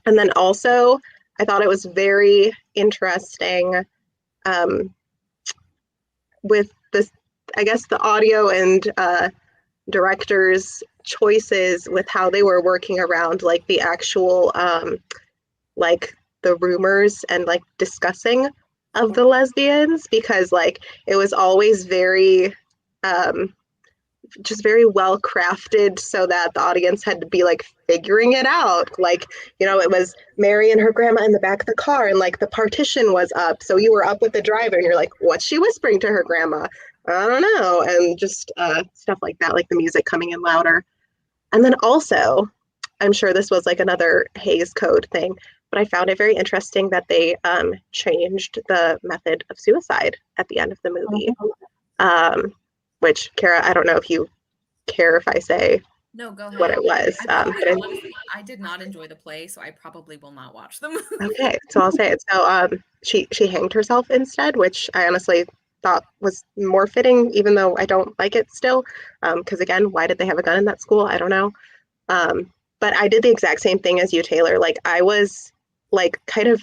and then also, I thought it was very interesting with this, I guess, the audio and directors' choices with how they were working around like the actual like the rumors and like discussing of the lesbians, because like it was always very um just very well crafted so that the audience had to be like figuring it out. Like, you know, it was Mary and her grandma in the back of the car and like the partition was up. So you were up with the driver and you're like, what's she whispering to her grandma? I don't know. And just stuff like that, like the music coming in louder. And then also, I'm sure this was like another Hays Code thing, but I found it very interesting that they changed the method of suicide at the end of the movie. Um, which, Kara, I don't know if you care if I say No, go what ahead. it was. I probably, honestly, I did not enjoy the play, so I probably will not watch the movie. Okay, so I'll say it. So she hanged herself instead, which I honestly thought was more fitting, even though I don't like it still. Because again, why did they have a gun in that school? I don't know. But I did the exact same thing as you, Taylor. Like I was like kind of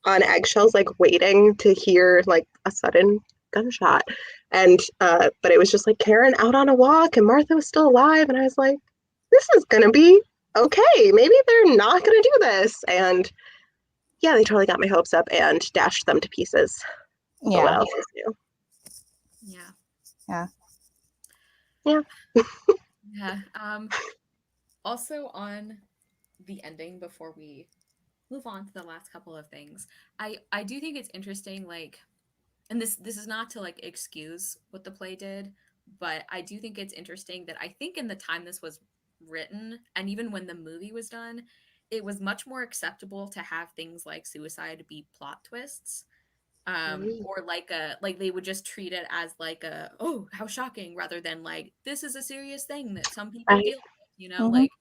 on eggshells, like waiting to hear like a sudden gunshot. And but it was just like Karen out on a walk and Martha was still alive. And I was like, this is gonna be okay. Maybe they're not gonna do this. And yeah, they totally got my hopes up and dashed them to pieces. But what Yeah. else is new? Yeah. Yeah. Yeah. Yeah. Also on the ending, before we move on to the last couple of things, I do think it's interesting, like, and this is not to like excuse what the play did, but I do think it's interesting that I think in the time this was written, and even when the movie was done, it was much more acceptable to have things like suicide be plot twists, or like a, like they would just treat it as like a, oh, how shocking, rather than like, this is a serious thing that some people Right. deal with, you know, Mm-hmm. like,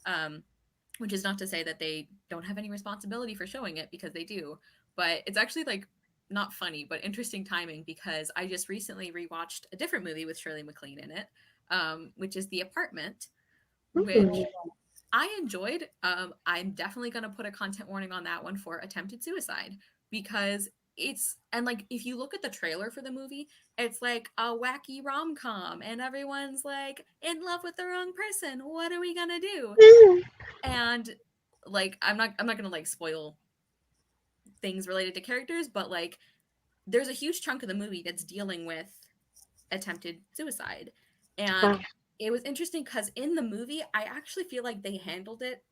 um which is not to say that they don't have any responsibility for showing it, because they do. But it's actually like not funny, but interesting timing, because I just recently rewatched a different movie with Shirley MacLaine in it, which is The Apartment, which Mm. I enjoyed. I'm definitely going to put a content warning on that one for attempted suicide, because it's, and like if you look at the trailer for the movie, it's like a wacky rom-com and everyone's like in love with the wrong person. What are we going to do? And like I'm not going to like spoil things related to characters, but like there's a huge chunk of the movie that's dealing with attempted suicide. And Wow. it was interesting because in the movie, I actually feel like they handled it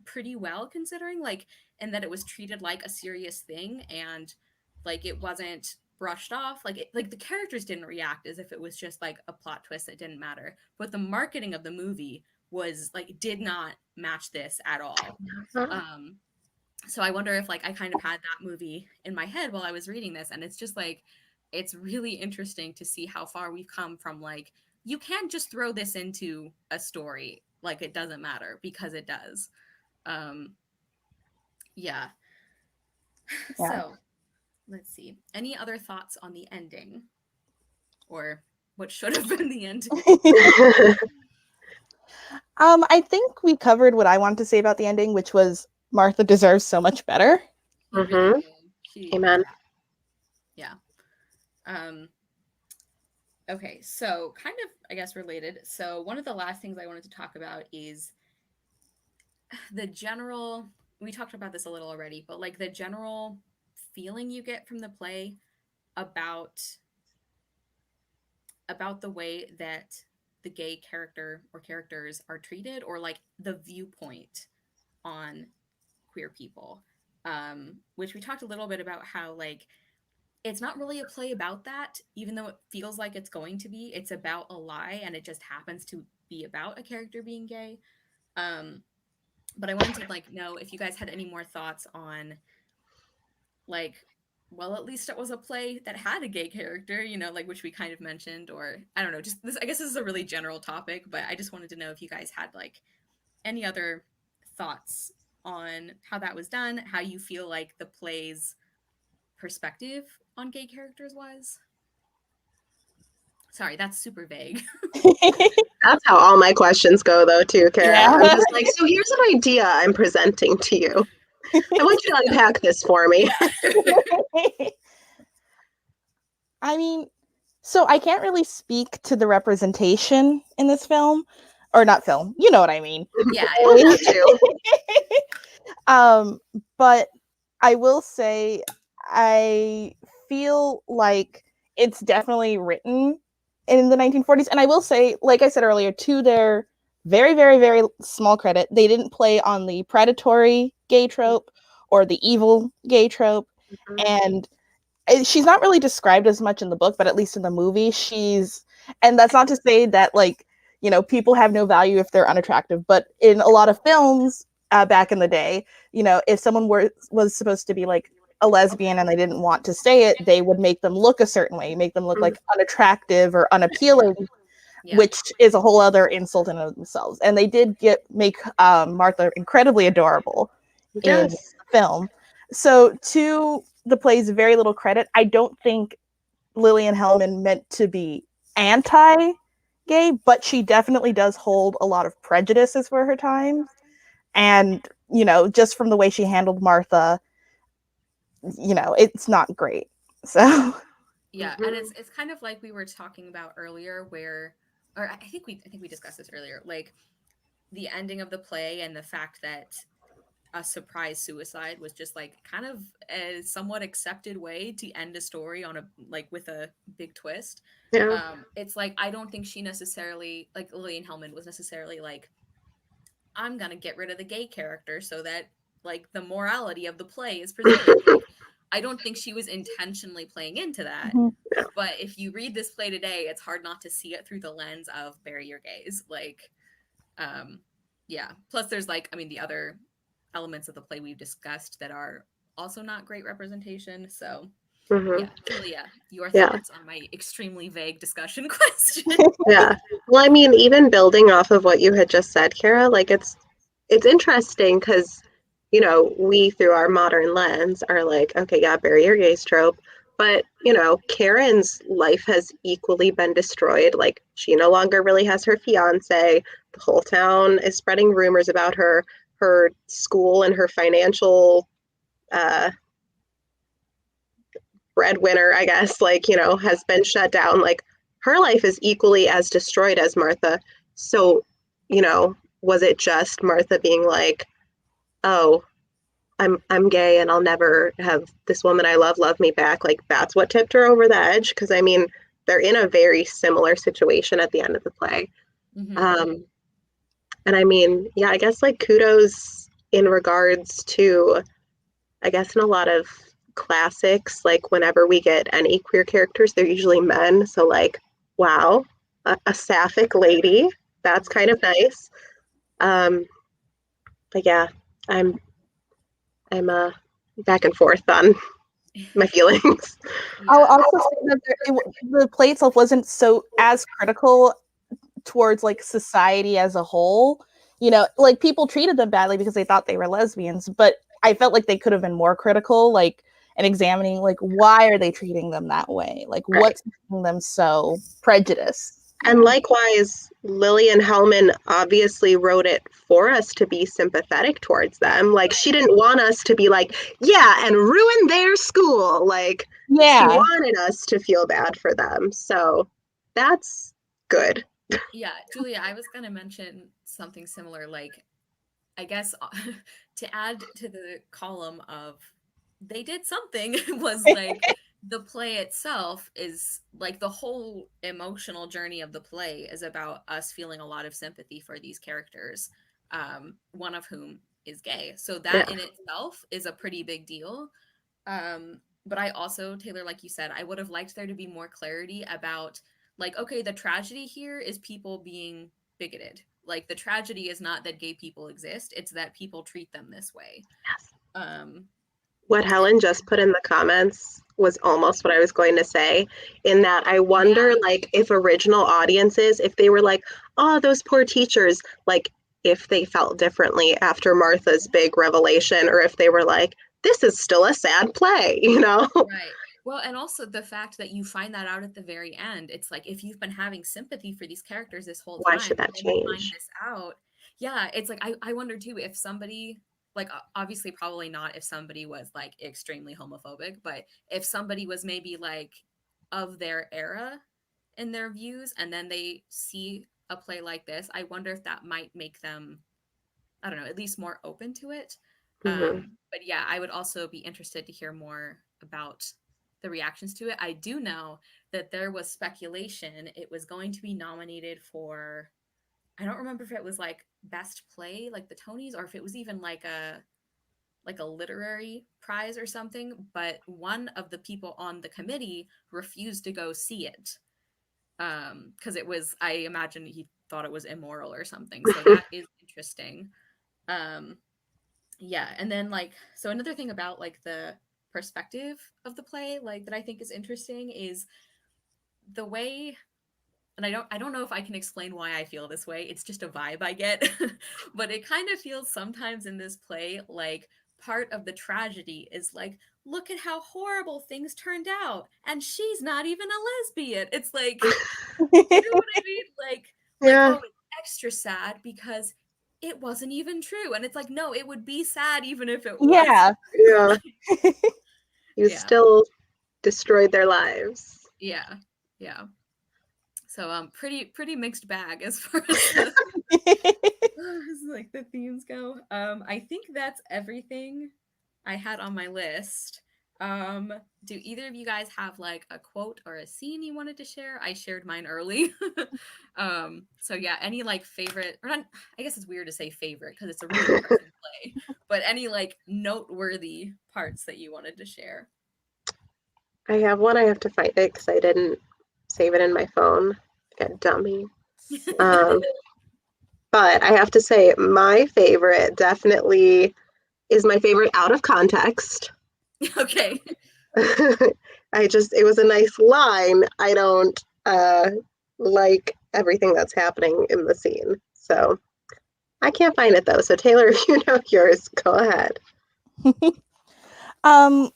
pretty well, considering, like, and that it was treated like a serious thing, and like it wasn't brushed off, like like the characters didn't react as if it was just like a plot twist that didn't matter, but the marketing of the movie was like, did not match this at all. um so I wonder if like I kind of had that movie in my head while I was reading this, and it's just like, it's really interesting to see how far we've come from, like, you can't just throw this into a story like it doesn't matter, because it does. um yeah. Yeah. So let's see, any other thoughts on the ending, or what should have been the end? I think we covered what I wanted to say about the ending, which was Martha deserves so much better. You really do. She, Amen. yeah. um okay, so kind of, I guess, related. So one of the last things I wanted to talk about is the general, we talked about this a little already, but like the general feeling you get from the play about the way that the gay character or characters are treated, or like the viewpoint on queer people. Which we talked a little bit about how like it's not really a play about that, even though it feels like it's going to be. It's about a lie, and it just happens to be about a character being gay. um but I wanted to like know if you guys had any more thoughts on, like, well, at least it was a play that had a gay character, you know, like, which we kind of mentioned, or I don't know, just this, I guess this is a really general topic, but I just wanted to know if you guys had like any other thoughts on how that was done, how you feel like the play's perspective on gay characters was. Sorry, that's super vague. That's how all my questions go, though, too, Kara. Yeah. I'm just like, so here's an idea I'm presenting to you. I want you to unpack this for me. Yeah. I mean, so I can't really speak to the representation in this film, or not film. You know what I mean. Yeah. Well, that too. But I will say I feel like it's definitely written in the 1940s, and I will say, like I said earlier, to their very, very, very small credit, they didn't play on the predatory gay trope or the evil gay trope, and she's not really described as much in the book, but at least in the movie, and that's not to say that, like, people have no value if they're unattractive, but in a lot of films back in the day, if someone was supposed to be like a lesbian and they didn't want to say it, they would make them look a certain way, make them look like unattractive or unappealing, Yeah. which is a whole other insult in of themselves. And they did make Martha incredibly adorable in the film. So to the play's very little credit, I don't think Lillian Hellman meant to be anti-gay, but she definitely does hold a lot of prejudices for her time. And, just from the way she handled Martha, it's not great. So Yeah, and it's kind of like we were talking about earlier, or I think we discussed this earlier, like the ending of the play and the fact that a surprise suicide was just like kind of a somewhat accepted way to end a story on with a big twist. Yeah. It's like I don't think she necessarily, like Lillian Hellman was necessarily like, I'm gonna get rid of the gay character so that like the morality of the play is preserved. Like, I don't think she was intentionally playing into that. But if you read this play today, it's hard not to see it through the lens of bury your gays. Like, yeah. Plus, there's the other elements of the play we've discussed that are also not great representation. So, yeah, Julia, your thoughts on my extremely vague discussion question? Yeah. Well, I mean, even building off of what you had just said, Kara, like it's interesting because, we through our modern lens are like, okay, yeah, bury your gays trope. But, Karen's life has equally been destroyed. Like, she no longer really has her fiance. The whole town is spreading rumors about her. Her school and her financial breadwinner, I guess, has been shut down. Like, her life is equally as destroyed as Martha. So, was it just Martha being like, oh, I'm gay and I'll never have this woman I love me back? Like, that's what tipped her over the edge? Because I mean, they're in a very similar situation at the end of the play. And I mean, yeah, I guess like kudos in regards to, I guess in a lot of classics, like whenever we get any queer characters, they're usually men. So like, wow, a sapphic lady. That's kind of nice. But yeah, I'm back and forth on my feelings. I'll also say that the play itself wasn't so as critical towards like society as a whole. Like people treated them badly because they thought they were lesbians, but I felt like they could have been more critical, like, and examining like why are they treating them that way? Like what's making them so prejudiced? And likewise, Lillian Hellman obviously wrote it for us to be sympathetic towards them. Like, she didn't want us to be like, yeah, and ruin their school. Like, she wanted us to feel bad for them. So that's good. Yeah, Julia, I was going to mention something similar. Like, I guess to add to the column of they did something was like the play itself is like the whole emotional journey of the play is about us feeling a lot of sympathy for these characters, one of whom is gay. So that in itself is a pretty big deal. But I also, Taylor, like you said, I would have liked there to be more clarity about like, okay, the tragedy here is people being bigoted. Like the tragedy is not that gay people exist, it's that people treat them this way. What Helen just put in the comments was almost what I was going to say, in that I wonder like if original audiences, if they were like, oh, those poor teachers, like if they felt differently after Martha's big revelation, or if they were like, this is still a sad play, Right. Well, and also the fact that you find that out at the very end, it's like if you've been having sympathy for these characters this whole Why time, should that and you find change? this out, yeah, it's like I wonder too if somebody like obviously probably not if somebody was like extremely homophobic, but if somebody was maybe like of their era in their views, and then they see a play like this, I wonder if that might make them, I don't know, at least more open to it. Hmm. But yeah, I would also be interested to hear more about the reactions to it. I do know that there was speculation it was going to be nominated for, I don't remember if it was like best play, like the Tonys, or if it was even like a literary prize or something, but one of the people on the committee refused to go see it. Because it was, I imagine he thought it was immoral or something. So that is interesting. Um, yeah, and then like so another thing about like the perspective of the play like that I think is interesting is the way, and I don't know if I can explain why I feel this way. It's just a vibe I get. But it kind of feels sometimes in this play like part of the tragedy is like, look at how horrible things turned out and she's not even a lesbian. It's like, you know what I mean? Like, Yeah, oh, it's extra sad because it wasn't even true. And it's like, no, it would be sad even if it was Yeah. true. yeah. Like, You yeah. still destroyed their lives. Yeah. Yeah. So pretty mixed bag as far as the as like the themes go. I think that's everything I had on my list. Do either of you guys have like a quote or a scene you wanted to share? I shared mine early. So yeah, any like favorite, or not, I guess it's weird to say favorite because it's a really depressing play, but any like noteworthy parts that you wanted to share. I have one. I have to find it because I didn't save it in my phone. Like a dummy. Um, but I have to say, my favorite definitely is my favorite out of context. Okay. It was a nice line. I don't like everything that's happening in the scene. So I can't find it though. So Taylor, if you know yours, go ahead. um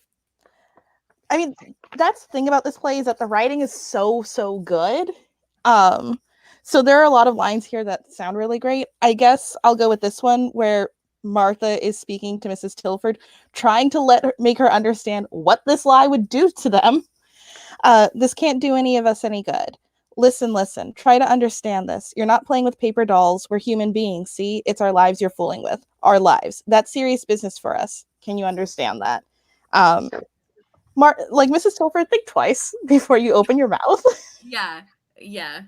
I mean, that's the thing about this play is that the writing is so good. Um, so there are a lot of lines here that sound really great. I guess I'll go with this one where Martha is speaking to Mrs. Tilford, trying to make her understand what this lie would do to them. This can't do any of us any good. Listen, listen. Try to understand this. You're not playing with paper dolls. We're human beings. See, it's our lives you're fooling with. Our lives. That's serious business for us. Can you understand that? Um, like Mrs. Tilford, think twice before you open your mouth. Yeah. Yeah.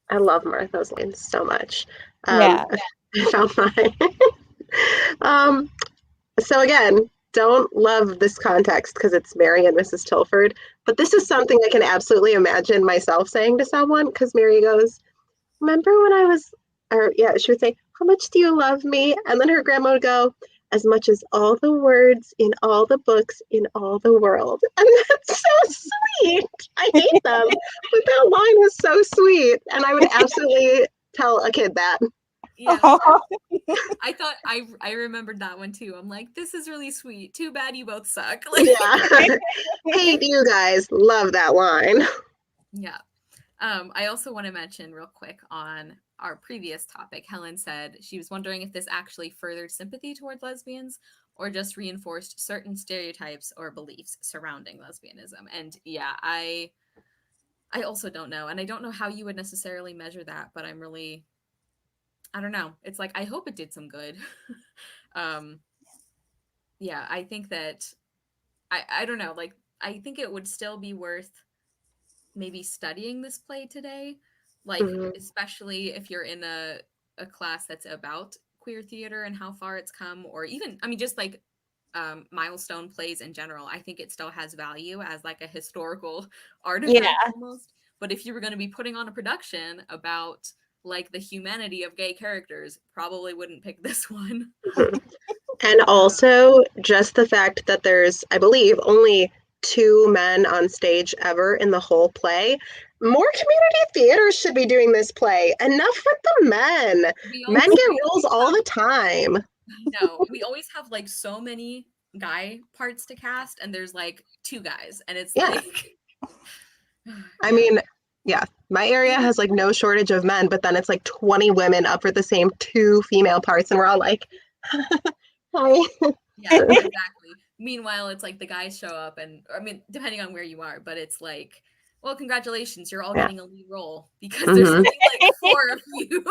I love Martha's lines so much. Yeah. I found mine. um, so again, don't love this context because it's Mary and Mrs. Tilford, but this is something I can absolutely imagine myself saying to someone because Mary goes, remember when I was, or yeah, she would say, how much do you love me? And then her grandma would go, as much as all the words in all the books in all the world. And that's so sweet. I hate them. But that line was so sweet. And I would absolutely tell a kid that. Yeah. I thought I remembered that one too. I'm like, this is really sweet. Too bad you both suck. Like, Yeah. Hate you guys. Love that line. yeah. I also want to mention real quick on our previous topic, Helen said she was wondering if this actually furthered sympathy toward lesbians or just reinforced certain stereotypes or beliefs surrounding lesbianism. And yeah, I also don't know. And I don't know how you would necessarily measure that, but I don't know. It's like I hope it did some good. um yeah, I think that I don't know, like I think it would still be worth maybe studying this play today, like Mhm. especially if you're in a class that's about queer theater and how far it's come, or even I mean just like milestone plays in general. I think it still has value as like a historical Yeah. artifact almost. But if you were going to be putting on a production about like the humanity of gay characters, probably wouldn't pick this one. Mhm. And um, also, just the fact that there's, I believe, only two men on stage ever in the whole play. More community theaters should be doing this play. Enough with the men. we Men also get we roles always all have the time. I know we always have like so many guy parts to cast, and there's like 2 guys, and it's Yeah. like I mean, yeah, my area has like no shortage of men, but then it's like 20 women up for the same 2 female parts, and we're all like, hi. Yeah, exactly. Meanwhile, it's like the guys show up, and I mean, depending on where you are, but it's like, well, congratulations, you're all Yeah. getting a lead role because there's only like 4 of you.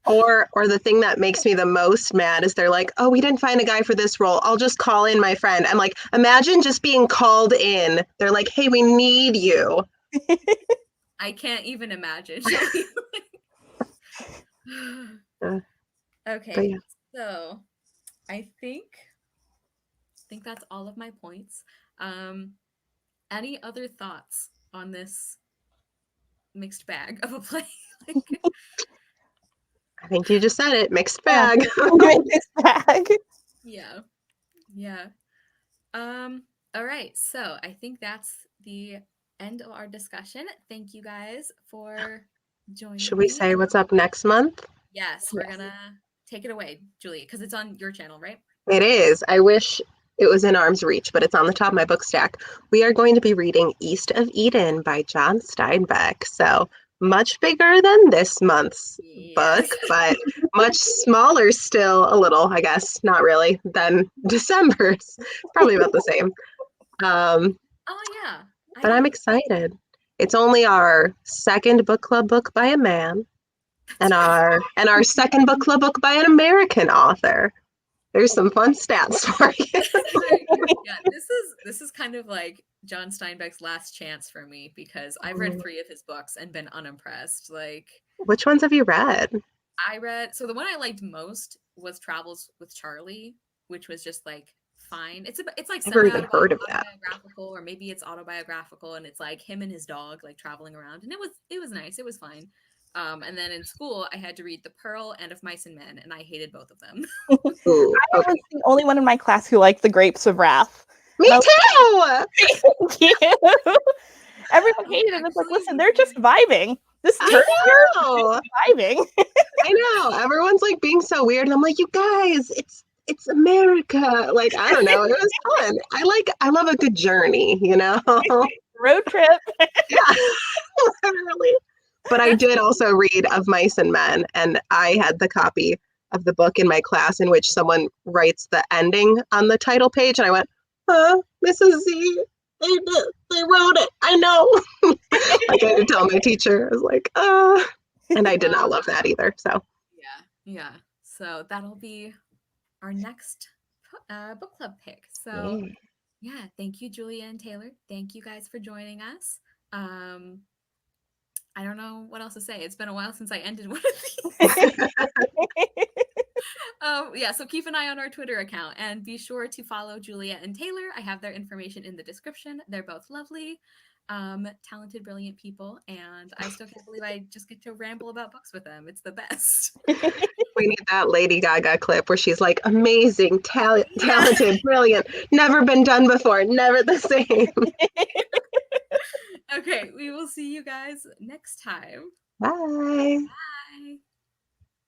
Or the thing that makes me the most mad is they're like, oh, we didn't find a guy for this role. I'll just call in my friend. I'm like, imagine just being called in. They're like, hey, we need you. I can't even imagine. Okay, yeah. so I think that's all of my points. Any other thoughts on this mixed bag of a play? I think you just said it. Mixed bag. Mixed bag. Yeah. All right. So I think that's the end of our discussion. Thank you guys for joining Should we me. say what's up next month? Yes, we're gonna take it away, Julie, because it's on your channel, right? It is. I wish it was in arm's reach, but it's on the top of my book stack. We are going to be reading East of Eden by John Steinbeck. So much bigger than this month's book, but much smaller still, a little, I guess, not really, than December's. Probably about the same. Oh yeah. But I'm excited. It's only our second book club book by a man, and our second book club book by an American author. There's some fun stats for you. Yeah, this is kind of like John Steinbeck's last chance for me because I've read 3 of his books and been unimpressed. Like, which ones have you read? So the one I liked most was Travels with Charlie, which was just like fine. It's like Never even heard of that. Autobiographical, or maybe it's autobiographical, and it's like him and his dog like traveling around, and it was nice. It was fine. And then in school, I had to read The Pearl and Of Mice and Men, and I hated both of them. Ooh, I was the only one in my class who liked The Grapes of Wrath. Me too! Thank you. Everyone hated it. It's like, listen, they're just vibing. This is vibing. I know. Everyone's like being so weird, and I'm like, you guys, it's America. Like, I don't know. It was fun. I love a good journey, you know? Road trip. Yeah, literally. But I did also read Of Mice and Men, and I had the copy of the book in my class in which someone writes the ending on the title page, and I went, Mrs. Z, they wrote it. I know. Like, I had to tell my teacher. I was like, and I did not love that either. So yeah. So that'll be our next book club pick. So yeah, thank you, Julia and Taylor. Thank you guys for joining us. I don't know what else to say. It's been a while since I ended one of these. Yeah, so keep an eye on our Twitter account and be sure to follow Julia and Taylor. I have their information in the description. They're both lovely, talented, brilliant people, and I still can't believe I just get to ramble about books with them. It's the best. We need that Lady Gaga clip where she's like, amazing, talented, brilliant, never been done before, never the same. Okay, we will see you guys next time. Bye.